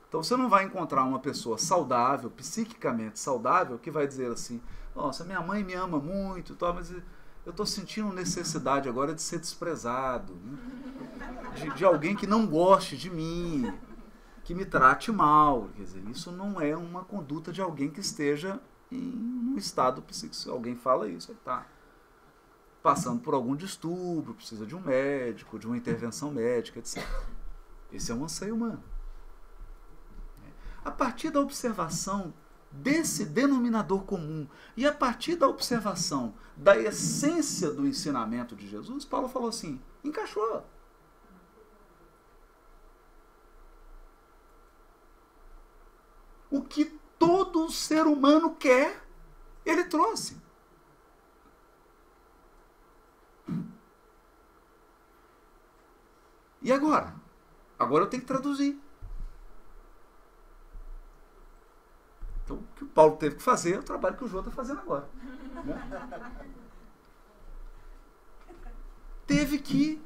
Então você não vai encontrar uma pessoa saudável, psiquicamente saudável, que vai dizer assim, nossa, minha mãe me ama muito, mas eu estou sentindo necessidade agora de ser desprezado, de alguém que não goste de mim, que me trate mal. Quer dizer, isso não é uma conduta de alguém que esteja em um estado psíquico. Se alguém fala isso, ele está passando por algum distúrbio, precisa de um médico, de uma intervenção médica, etc. Esse é um anseio humano. A partir da observação desse denominador comum e a partir da observação da essência do ensinamento de Jesus, Paulo falou assim, encaixou. O que todo ser humano quer, ele trouxe. E agora? Agora eu tenho que traduzir. Então, o que o Paulo teve que fazer é o trabalho que o João está fazendo agora. Né? Teve que...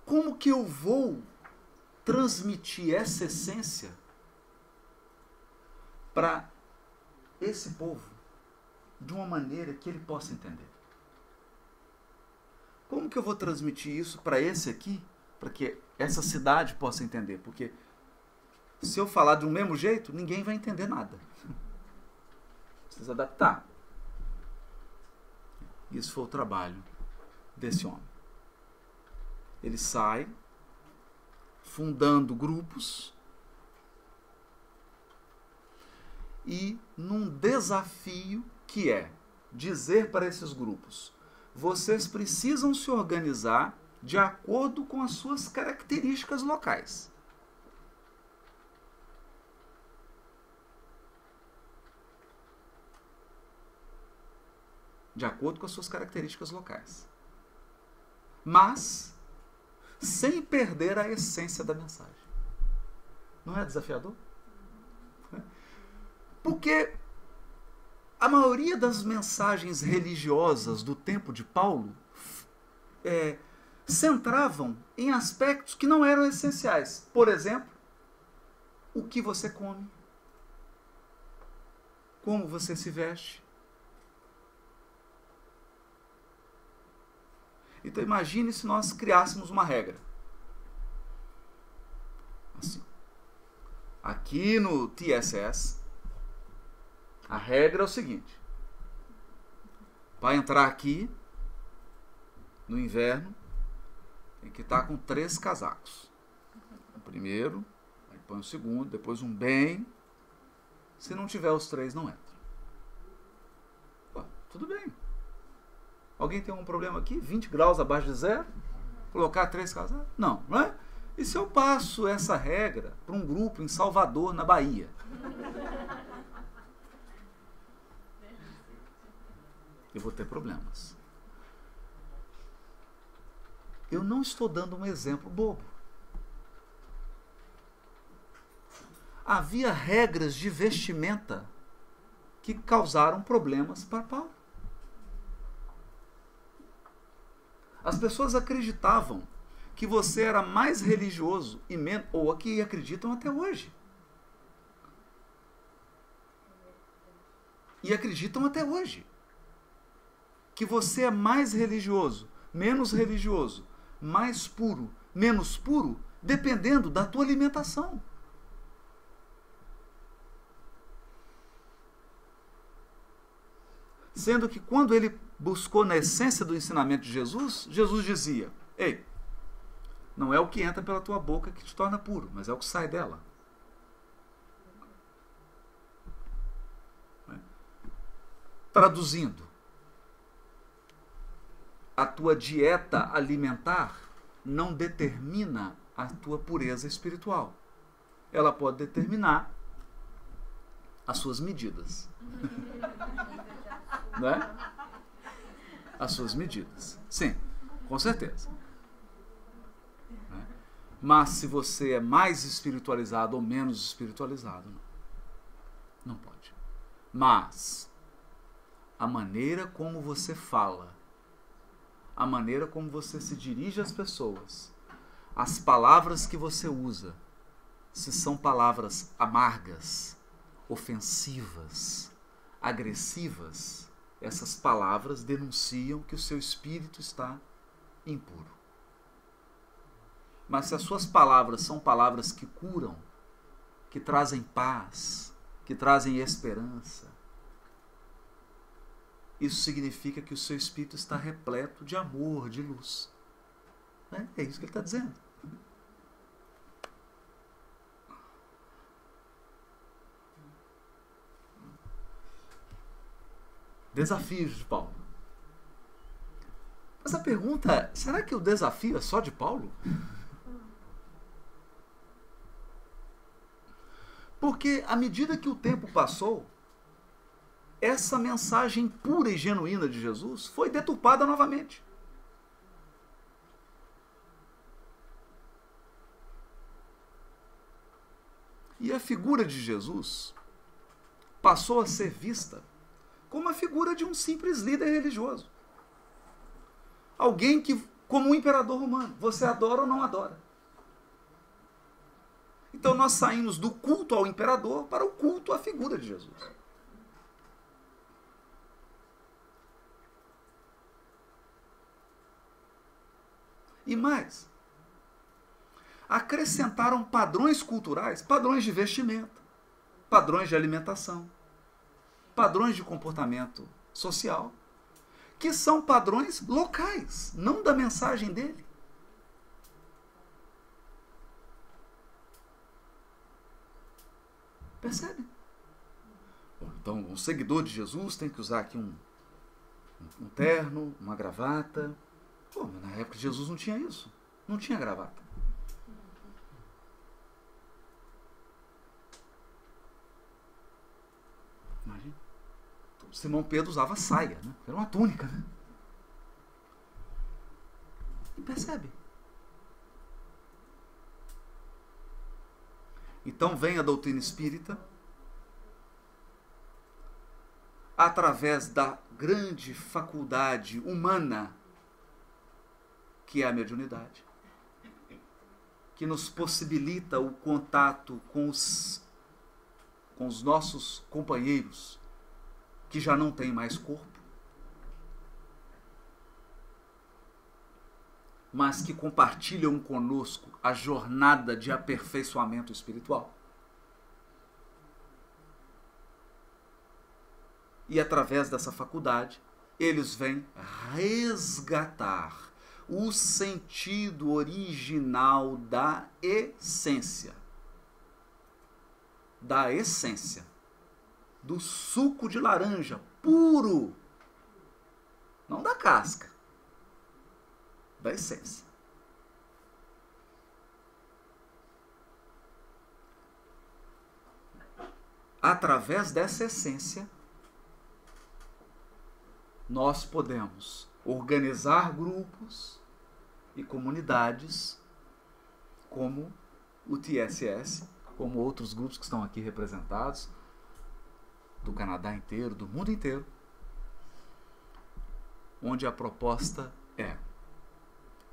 Como que eu vou transmitir essa essência para esse povo de uma maneira que ele possa entender. Como que eu vou transmitir isso para esse aqui, para que essa cidade possa entender? Porque se eu falar de um mesmo jeito, ninguém vai entender nada. Precisa adaptar. Isso foi o trabalho desse homem. Ele sai fundando grupos e num desafio que é dizer para esses grupos: vocês precisam se organizar de acordo com as suas características locais. De acordo com as suas características locais. Mas sem perder a essência da mensagem. Não é desafiador? Porque a maioria das mensagens religiosas do tempo de Paulo centravam em aspectos que não eram essenciais. Por exemplo, o que você come, como você se veste. Então imagine se nós criássemos uma regra. Assim, aqui no TSS, a regra é o seguinte: para entrar aqui no inverno, tem que estar com 3 casacos. O primeiro, aí põe o segundo, depois um bem. Se não tiver os 3, não entra. Pô, tudo bem. Alguém tem um problema aqui? 20 graus abaixo de zero? Colocar 3 casacos? Não, não é? E se eu passo essa regra para um grupo em Salvador, na Bahia? Eu vou ter problemas. Eu não estou dando um exemplo bobo. Havia regras de vestimenta que causaram problemas para Paulo. As pessoas acreditavam que você era mais religioso e menos, ou aqui acreditam até hoje. E acreditam até hoje que você é mais religioso, menos religioso, mais puro, menos puro, dependendo da tua alimentação. Sendo que quando ele buscou na essência do ensinamento de Jesus, Jesus dizia: ei, não é o que entra pela tua boca que te torna puro, mas é o que sai dela. Traduzindo, a tua dieta alimentar não determina a tua pureza espiritual. Ela pode determinar as suas medidas. Não é? As suas medidas. Sim, com certeza. Mas se você é mais espiritualizado ou menos espiritualizado, não pode. Mas a maneira como você fala, a maneira como você se dirige às pessoas, as palavras que você usa, se são palavras amargas, ofensivas, agressivas, essas palavras denunciam que o seu espírito está impuro. Mas se as suas palavras são palavras que curam, que trazem paz, que trazem esperança, isso significa que o seu espírito está repleto de amor, de luz. É isso que ele está dizendo. Desafios de Paulo. Mas a pergunta é: será que o desafio é só de Paulo? Porque à medida que o tempo passou, essa mensagem pura e genuína de Jesus foi deturpada novamente. E a figura de Jesus passou a ser vista como a figura de um simples líder religioso. Alguém que, como um imperador romano, você adora ou não adora. Então nós saímos do culto ao imperador para o culto à figura de Jesus. E mais, acrescentaram padrões culturais, padrões de vestimenta, padrões de alimentação, padrões de comportamento social, que são padrões locais, não da mensagem dele. Percebe? Bom, então, um seguidor de Jesus tem que usar aqui um terno, uma gravata. Pô, mas na época de Jesus não tinha isso. Não tinha gravata. Imagina. Simão Pedro usava saia, né? Era uma túnica, né? E percebe? Então vem a doutrina espírita através da grande faculdade humana que é a mediunidade, que nos possibilita o contato com os nossos companheiros que já não têm mais corpo, mas que compartilham conosco a jornada de aperfeiçoamento espiritual. E através dessa faculdade, eles vêm resgatar o sentido original da essência. Da essência. Do suco de laranja puro. Não da casca. Da essência. Através dessa essência, nós podemos organizar grupos e comunidades como o TSS, como outros grupos que estão aqui representados, do Canadá inteiro, do mundo inteiro, onde a proposta é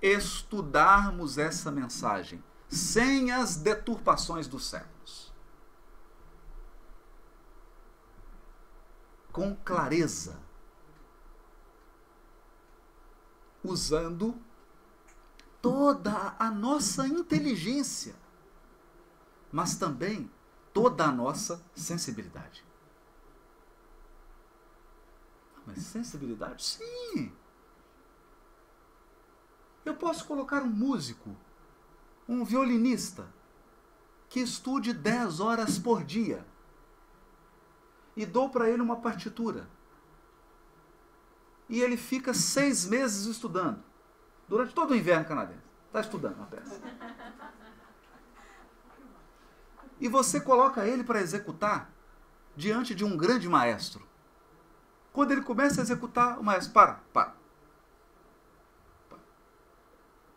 estudarmos essa mensagem sem as deturpações dos séculos, com clareza, usando toda a nossa inteligência, mas também toda a nossa sensibilidade. Mas sensibilidade? Sim! Eu posso colocar um músico, um violinista, que estude 10 horas por dia e dou para ele uma partitura. E ele fica 6 meses estudando, durante todo o inverno canadense. Está estudando a peça. E você coloca ele para executar diante de um grande maestro. Quando ele começa a executar, o maestro, para.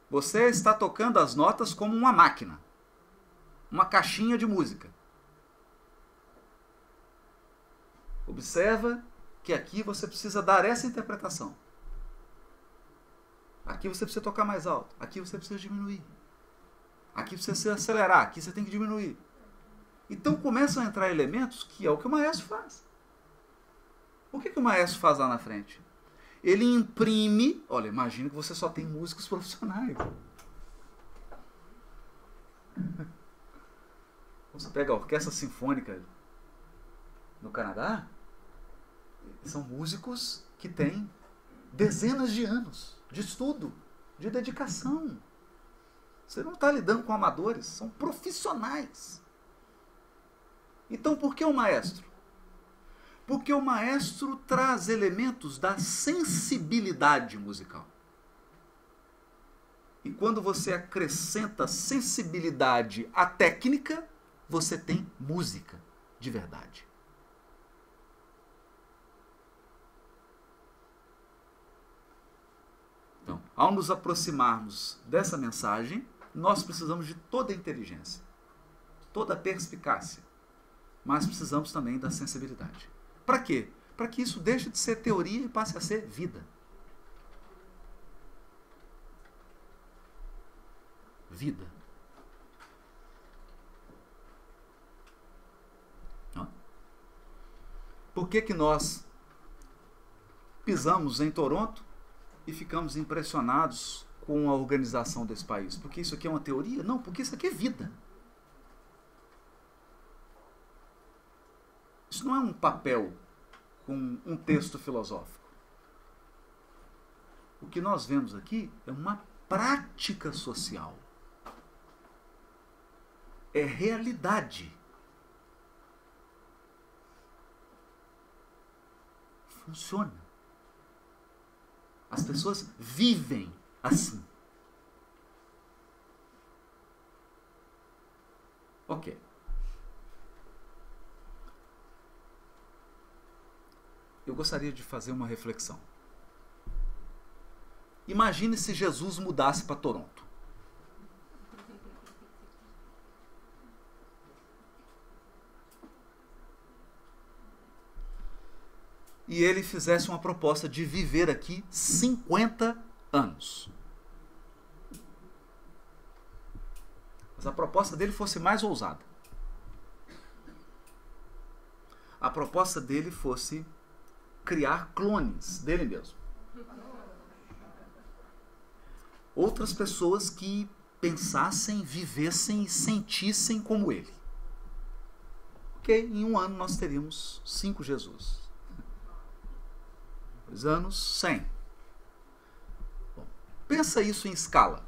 Você está tocando as notas como uma máquina, uma caixinha de música. Observa que aqui você precisa dar essa interpretação. Aqui você precisa tocar mais alto, aqui você precisa diminuir. Aqui você precisa acelerar, aqui você tem que diminuir. Então começam a entrar elementos que é o que o maestro faz. O que o maestro faz lá na frente? Ele imprime... Olha, imagina que você só tem músicos profissionais. Você pega a Orquestra Sinfônica no Canadá, são músicos que têm dezenas de anos de estudo, de dedicação. Você não está lidando com amadores, são profissionais. Então, por que o maestro? Porque o maestro traz elementos da sensibilidade musical. E quando você acrescenta sensibilidade à técnica, você tem música de verdade. Então, ao nos aproximarmos dessa mensagem, nós precisamos de toda a inteligência, toda a perspicácia, mas precisamos também da sensibilidade. Para quê? Para que isso deixe de ser teoria e passe a ser vida. Vida. por que nós pisamos em Toronto e ficamos impressionados com a organização desse país? Porque isso aqui é uma teoria? Não, porque isso aqui é vida. Isso não é um papel com um texto filosófico. O que nós vemos aqui é uma prática social. É realidade. Funciona. As pessoas vivem assim. Ok. Eu gostaria de fazer uma reflexão. Imagine se Jesus mudasse para Toronto. E ele fizesse uma proposta de viver aqui 50 anos. Mas a proposta dele fosse mais ousada. A proposta dele fosse criar clones dele mesmo. Outras pessoas que pensassem, vivessem e sentissem como ele. Ok, em um ano nós teríamos 5 Jesus. 2 anos, 100. Bom, pensa isso em escala.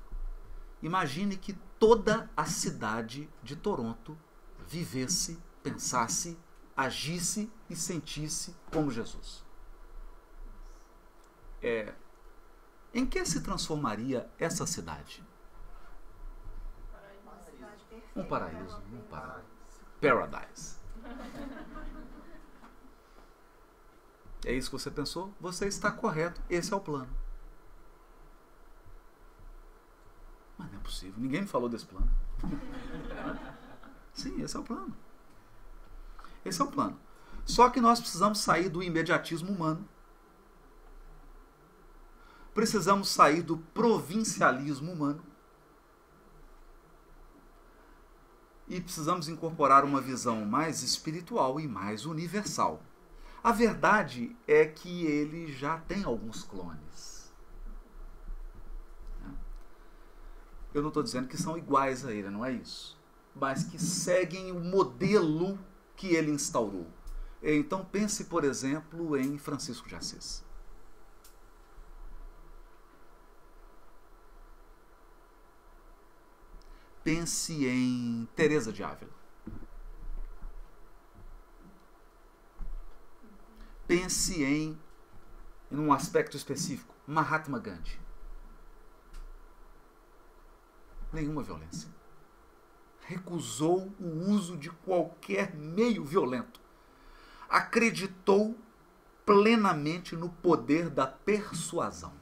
Imagine que toda a cidade de Toronto vivesse, pensasse, agisse e sentisse como Jesus. Em que se transformaria essa cidade? Um paraíso, Paradise. É isso que você pensou? Você está correto, esse é o plano. Mas não é possível, ninguém me falou desse plano. Sim, esse é o plano. Esse é o plano. Só que nós precisamos sair do imediatismo humano. Precisamos sair do provincialismo humano. E precisamos incorporar uma visão mais espiritual e mais universal. A verdade é que ele já tem alguns clones. Eu não estou dizendo que são iguais a ele, não é isso. Mas que seguem o modelo que ele instaurou. Então pense, por exemplo, em Francisco de Assis. Pense em Teresa de Ávila. Pense em um aspecto específico, Mahatma Gandhi. Nenhuma violência. Recusou o uso de qualquer meio violento. Acreditou plenamente no poder da persuasão.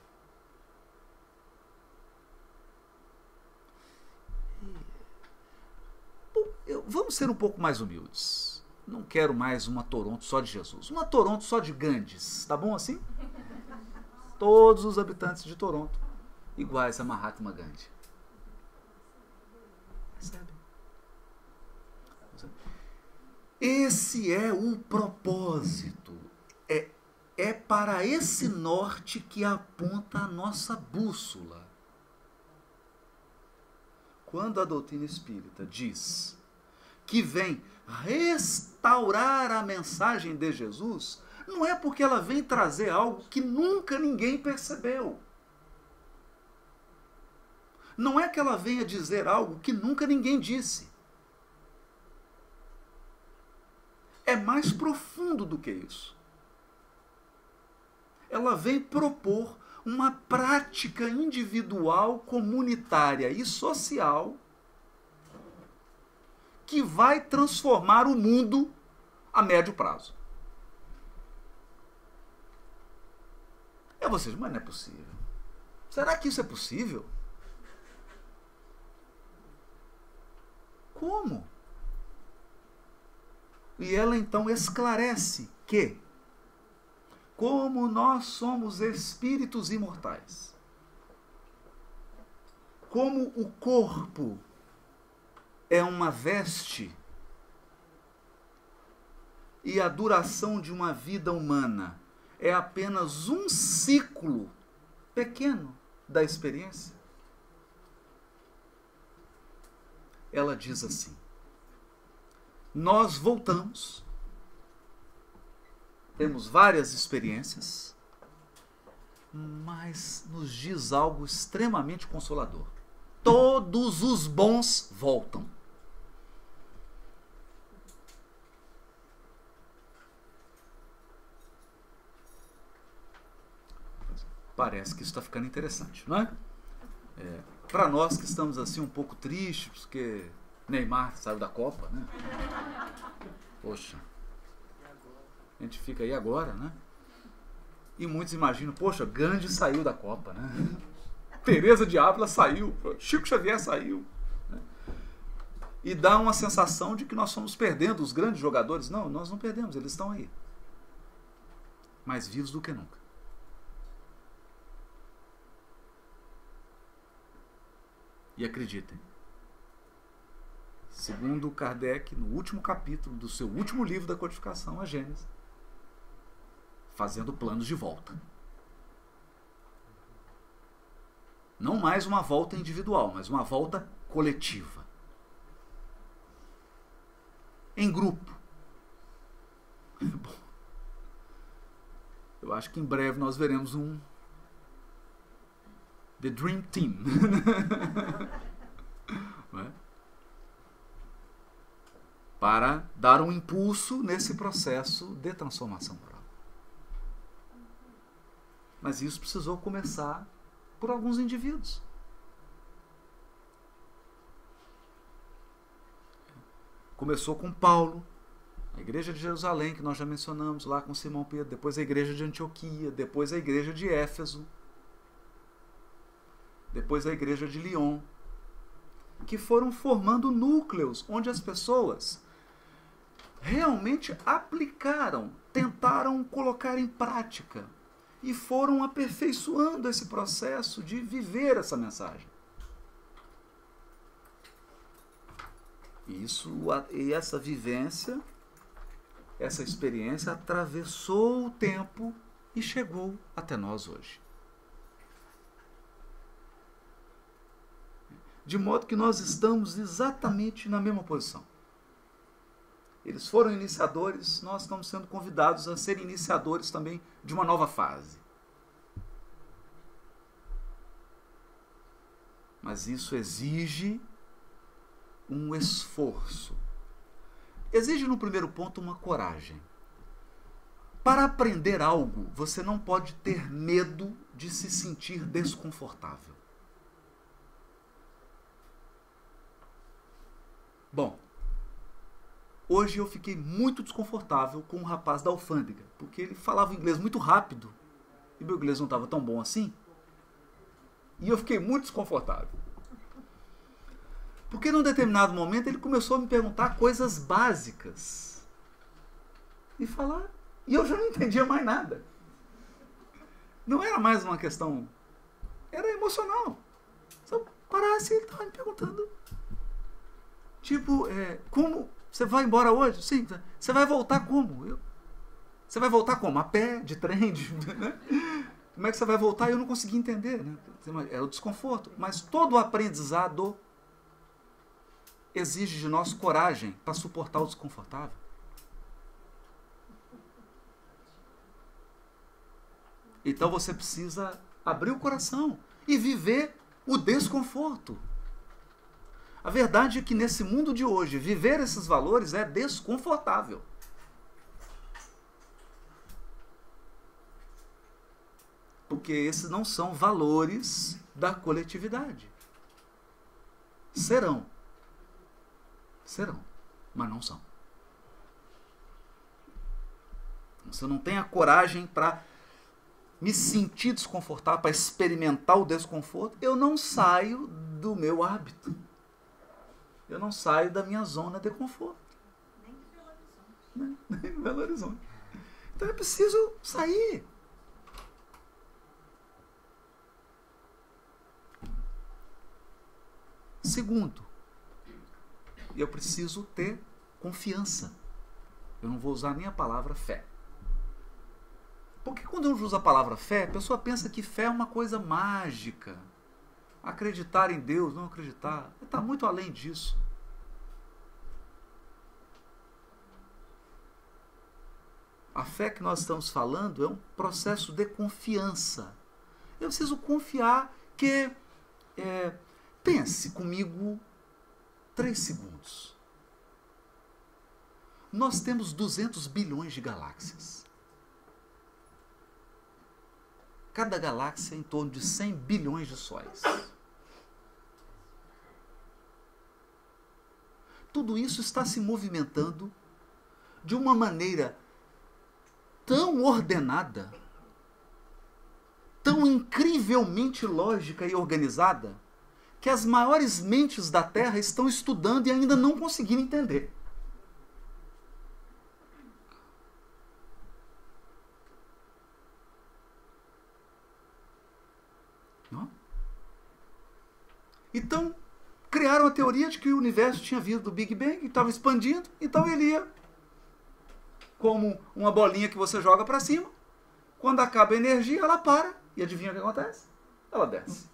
Vamos ser um pouco mais humildes. Não quero mais uma Toronto só de Jesus. Uma Toronto só de Gandhis. Tá bom assim? Todos os habitantes de Toronto iguais a Mahatma Gandhi. Percebe? Esse é o propósito. É para esse norte que aponta a nossa bússola. Quando a doutrina espírita diz que vem restaurar a mensagem de Jesus, não é porque ela vem trazer algo que nunca ninguém percebeu. Não é que ela venha dizer algo que nunca ninguém disse. É mais profundo do que isso. Ela vem propor uma prática individual, comunitária e social que vai transformar o mundo a médio prazo. Vocês, mas não é possível. Será que isso é possível? Como? E ela então esclarece que, como nós somos espíritos imortais, como o corpo é uma veste, e a duração de uma vida humana é apenas um ciclo pequeno da experiência? Ela diz assim: nós voltamos, temos várias experiências, mas nos diz algo extremamente consolador. Todos os bons voltam. Parece que isso está ficando interessante, não é? Para nós que estamos assim um pouco tristes, porque Neymar saiu da Copa, né? Poxa, a gente fica aí agora, né? E muitos imaginam, poxa, Gandhi saiu da Copa, né? Teresa de Ávila saiu, Chico Xavier saiu, né? E dá uma sensação de que nós estamos perdendo os grandes jogadores. Não, nós não perdemos, eles estão aí, mais vivos do que nunca. E acreditem, segundo Kardec, no último capítulo do seu último livro da codificação, a Gênese, fazendo planos de volta. Não mais uma volta individual, mas uma volta coletiva. Em grupo. Bom, eu acho que em breve nós veremos The Dream Team. Não é? Para dar um impulso nesse processo de transformação moral. Mas isso precisou começar por alguns indivíduos. Começou com Paulo, a igreja de Jerusalém, que nós já mencionamos, lá com Simão Pedro, depois a igreja de Antioquia, depois a igreja de Éfeso, depois a igreja de Lyon, que foram formando núcleos onde as pessoas realmente aplicaram, tentaram colocar em prática e foram aperfeiçoando esse processo de viver essa mensagem. E essa vivência, essa experiência atravessou o tempo e chegou até nós hoje. De modo que nós estamos exatamente na mesma posição. Eles foram iniciadores, nós estamos sendo convidados a ser iniciadores também de uma nova fase. Mas isso exige um esforço. Exige, no primeiro ponto, uma coragem. Para aprender algo, você não pode ter medo de se sentir desconfortável. Bom, hoje eu fiquei muito desconfortável com um rapaz da alfândega, porque ele falava inglês muito rápido, e meu inglês não estava tão bom assim, e eu fiquei muito desconfortável. Porque num determinado momento ele começou a me perguntar coisas básicas, e falar, e eu já não entendia mais nada. Não era mais uma questão, era emocional. Se eu parasse, ele estava me perguntando. Tipo, como? Você vai embora hoje? Sim. Você vai voltar como? Você vai voltar como? A pé, de trem? Né? Como é que você vai voltar? Eu não consegui entender. Né? Era o desconforto. Mas todo o aprendizado exige de nós coragem para suportar o desconfortável. Então você precisa abrir o coração e viver o desconforto. A verdade é que nesse mundo de hoje, viver esses valores é desconfortável. Porque esses não são valores da coletividade. Serão, mas não são. Se eu não tenho a coragem para me sentir desconfortável, para experimentar o desconforto, eu não saio do meu hábito. Eu não saio da minha zona de conforto. Nem em Belo Horizonte. Então eu preciso sair. Segundo, eu preciso ter confiança. Eu não vou usar nem a palavra fé. Porque quando eu uso a palavra fé, a pessoa pensa que fé é uma coisa mágica. Acreditar em Deus, não acreditar, está muito além disso. A fé que nós estamos falando é um processo de confiança. Eu preciso confiar que... pense comigo 3 segundos. Nós temos 200 bilhões de galáxias. Cada galáxia é em torno de 100 bilhões de sóis. Tudo isso está se movimentando de uma maneira tão ordenada, tão incrivelmente lógica e organizada, que as maiores mentes da Terra estão estudando e ainda não conseguiram entender. Não? Então, criaram a teoria de que o universo tinha vindo do Big Bang e estava expandindo, então ele ia como uma bolinha que você joga para cima. Quando acaba a energia, ela para. E adivinha o que acontece? Ela desce.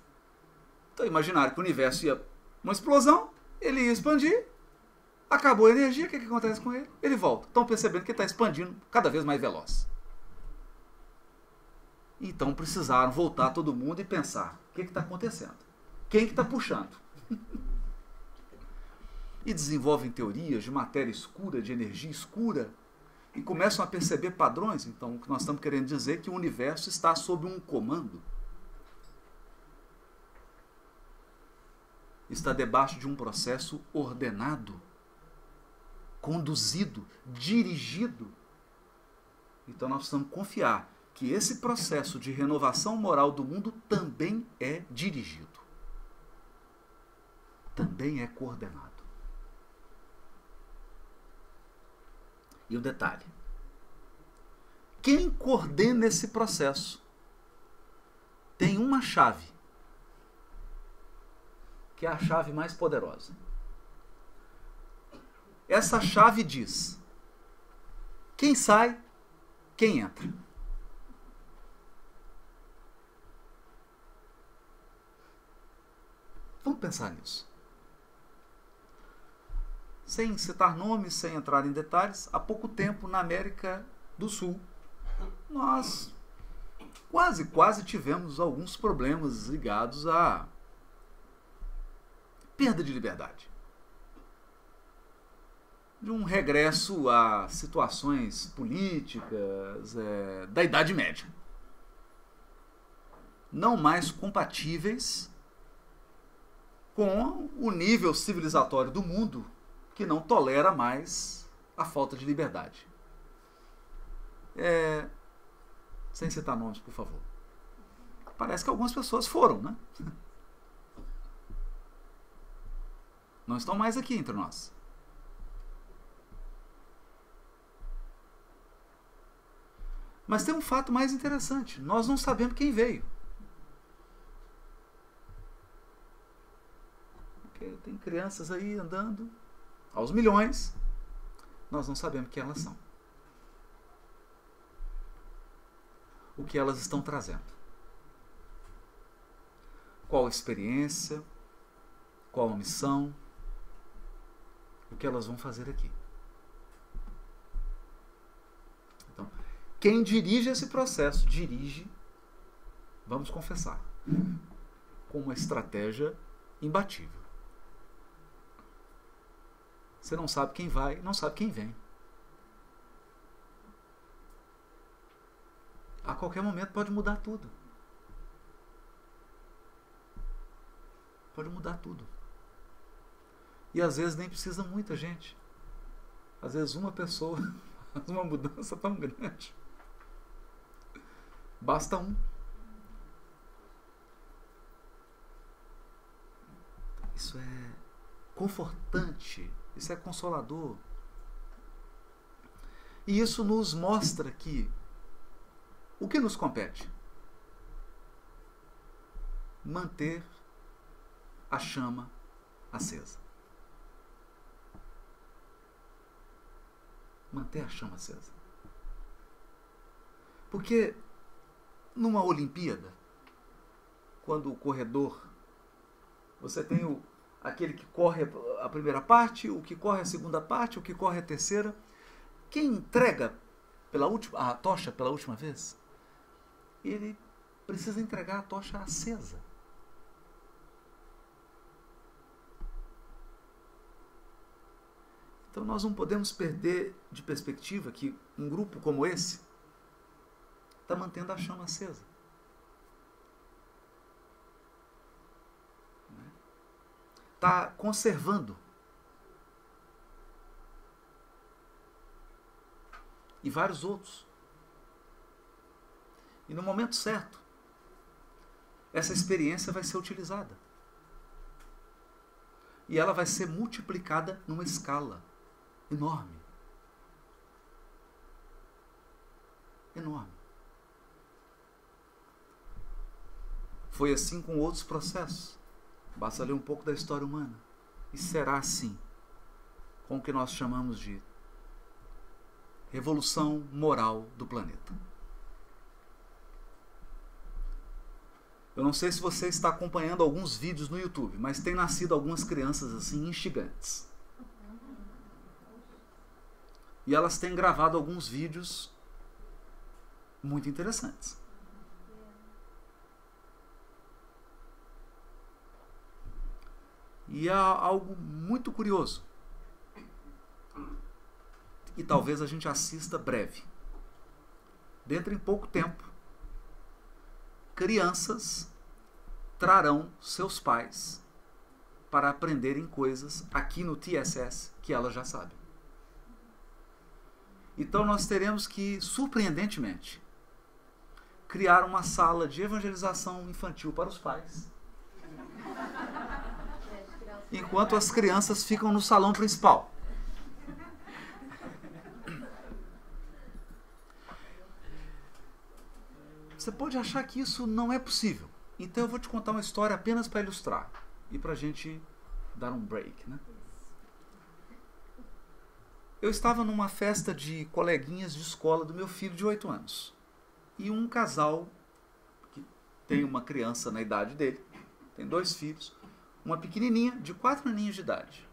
Então imaginaram que o universo ia uma explosão, ele ia expandir, acabou a energia, o que acontece com ele? Ele volta. Estão percebendo que ele está expandindo cada vez mais veloz. Então precisaram voltar todo mundo e pensar, o que está acontecendo? Quem que está puxando? E desenvolvem teorias de matéria escura, de energia escura, e começam a perceber padrões. Então, o que nós estamos querendo dizer é que o universo está sob um comando. Está debaixo de um processo ordenado, conduzido, dirigido. Então, nós precisamos confiar que esse processo de renovação moral do mundo também é dirigido. Também é coordenado. E o detalhe: quem coordena esse processo tem uma chave, que é a chave mais poderosa. Essa chave diz: quem sai, quem entra. Vamos pensar nisso. Sem citar nomes, sem entrar em detalhes, há pouco tempo na América do Sul, nós quase tivemos alguns problemas ligados à perda de liberdade. De um regresso a situações políticas da Idade Média. Não mais compatíveis com o nível civilizatório do mundo, que não tolera mais a falta de liberdade. Sem citar nomes, por favor. Parece que algumas pessoas foram, né? Não estão mais aqui entre nós. Mas tem um fato mais interessante. Nós não sabemos quem veio. Porque tem crianças aí andando aos milhões, nós não sabemos quem elas são. O que elas estão trazendo. Qual a experiência, qual a missão, o que elas vão fazer aqui. Então, quem dirige esse processo, dirige, vamos confessar, com uma estratégia imbatível. Você não sabe quem vai, não sabe quem vem. A qualquer momento pode mudar tudo. Pode mudar tudo. E às vezes nem precisa muita gente. Às vezes uma pessoa faz uma mudança tão grande. Basta um. Isso é confortante. Isso é consolador. E isso nos mostra que o que nos compete? Manter a chama acesa. manter a chama acesa. Porque numa Olimpíada, quando o corredor, você tem aquele que corre a primeira parte, o que corre a segunda parte, o que corre a terceira. Quem entrega a tocha pela última vez, ele precisa entregar a tocha acesa. Então nós não podemos perder de perspectiva que um grupo como esse está mantendo a chama acesa. Está conservando. E vários outros. E no momento certo, essa experiência vai ser utilizada. E ela vai ser multiplicada numa escala enorme. Enorme. Foi assim com outros processos. Basta ler um pouco da história humana. E será assim com o que nós chamamos de revolução moral do planeta. Eu não sei se você está acompanhando alguns vídeos no YouTube, mas tem nascido algumas crianças assim instigantes. E elas têm gravado alguns vídeos muito interessantes. E há algo muito curioso. E talvez a gente assista breve. Dentro em pouco tempo, crianças trarão seus pais para aprenderem coisas aqui no TSS que elas já sabem. Então nós teremos que, surpreendentemente, criar uma sala de evangelização infantil para os pais, enquanto as crianças ficam no salão principal. Você pode achar que isso não é possível. Então eu vou te contar uma história apenas para ilustrar e para a gente dar um break, né? Eu estava numa festa de coleguinhas de escola do meu filho de 8 anos. E um casal que tem uma criança na idade dele, tem 2 filhos, uma pequenininha de 4 aninhos de idade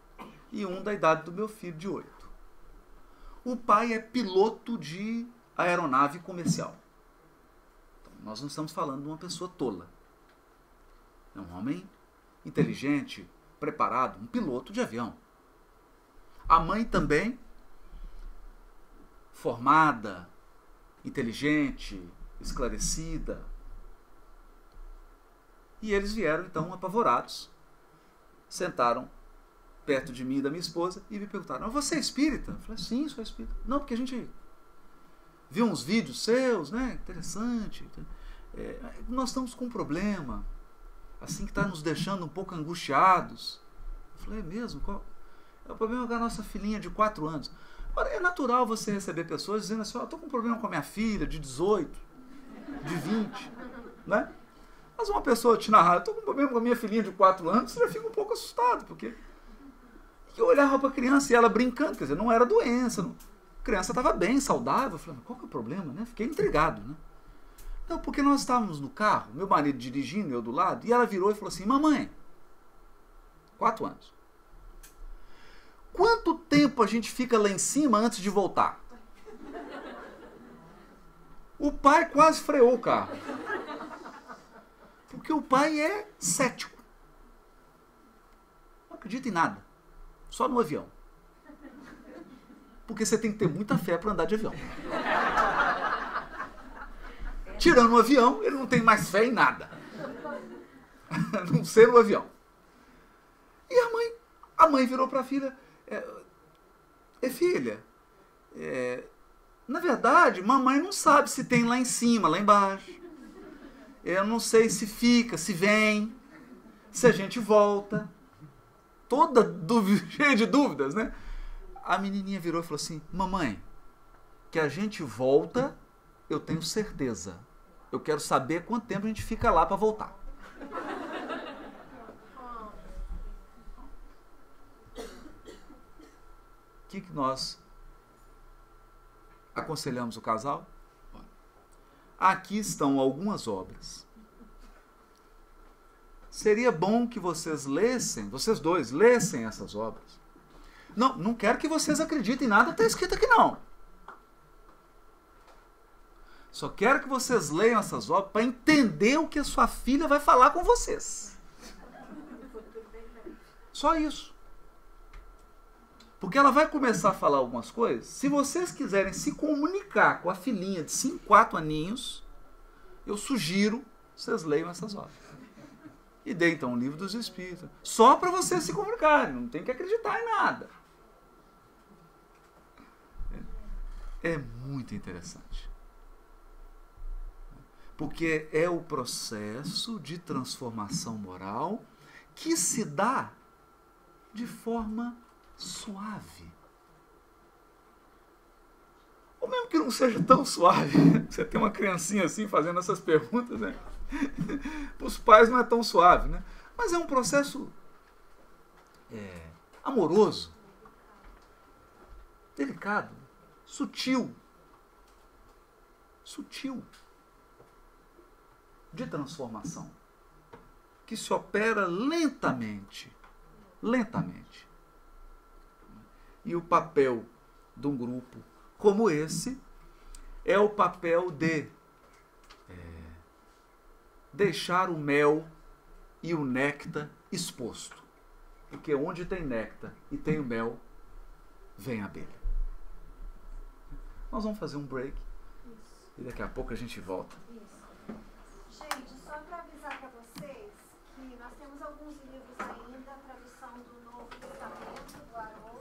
e um da idade do meu filho de 8. O pai é piloto de aeronave comercial. Então, nós não estamos falando de uma pessoa tola. É um homem inteligente, preparado, um piloto de avião. A mãe também, formada, inteligente, esclarecida. E eles vieram então apavorados, sentaram perto de mim e da minha esposa e me perguntaram: você é espírita? Eu falei: sim, sou espírita. Não, porque a gente viu uns vídeos seus, né? Interessante. Nós estamos com um problema, assim, que está nos deixando um pouco angustiados. Eu falei: é mesmo? Qual? É o problema da nossa filhinha de 4 anos. Ora, é natural você receber pessoas dizendo assim: estou com um problema com a minha filha de 18, de 20, né? Mas uma pessoa te narrar: estou com um problema com a minha filhinha de 4 anos, você já fica um pouco assustado, porque eu olhava para a criança e ela brincando, quer dizer, não era doença, a criança estava bem, saudável. Eu falei: qual que é o problema, né? Fiquei intrigado, né? Não, porque nós estávamos no carro, meu marido dirigindo, eu do lado, e ela virou e falou assim: mamãe, 4 anos, quanto tempo a gente fica lá em cima antes de voltar? O pai quase freou o carro. Porque o pai é cético. Não acredita em nada. Só no avião. Porque você tem que ter muita fé para andar de avião. Tirando o avião, ele não tem mais fé em nada. A não ser o avião. E a mãe virou para a filha: filha, na verdade, mamãe não sabe se tem lá em cima, lá embaixo. Eu não sei se fica, se vem, se a gente volta. Toda cheia de dúvidas, né? A menininha virou e falou assim: mamãe, que a gente volta, eu tenho certeza. Eu quero saber quanto tempo a gente fica lá para voltar. O que nós aconselhamos o casal? Aqui estão algumas obras. Seria bom que vocês lessem, vocês dois lessem essas obras. Não quero que vocês acreditem em nada que está escrito aqui, não. Só quero que vocês leiam essas obras para entender o que a sua filha vai falar com vocês. Só isso. Porque ela vai começar a falar algumas coisas. Se vocês quiserem se comunicar com a filhinha de 5, 4 aninhos, eu sugiro vocês leiam essas obras. E dê então o Livro dos Espíritos. Só para vocês se comunicarem, não tem que acreditar em nada. É muito interessante. Porque é o processo de transformação moral que se dá de forma suave. Ou mesmo que não seja tão suave. Você tem uma criancinha assim fazendo essas perguntas, né? Para os pais não é tão suave, né? Mas é um processo amoroso, delicado, sutil, de transformação, que se opera lentamente. E o papel de um grupo como esse é o papel de deixar o mel e o néctar exposto. Porque onde tem néctar e tem o mel, vem a abelha. Nós vamos fazer um break. Isso. E daqui a pouco a gente volta. Isso. Gente, só para avisar para vocês que nós temos alguns livros ainda, a tradução do Novo Testamento, do Haroldo.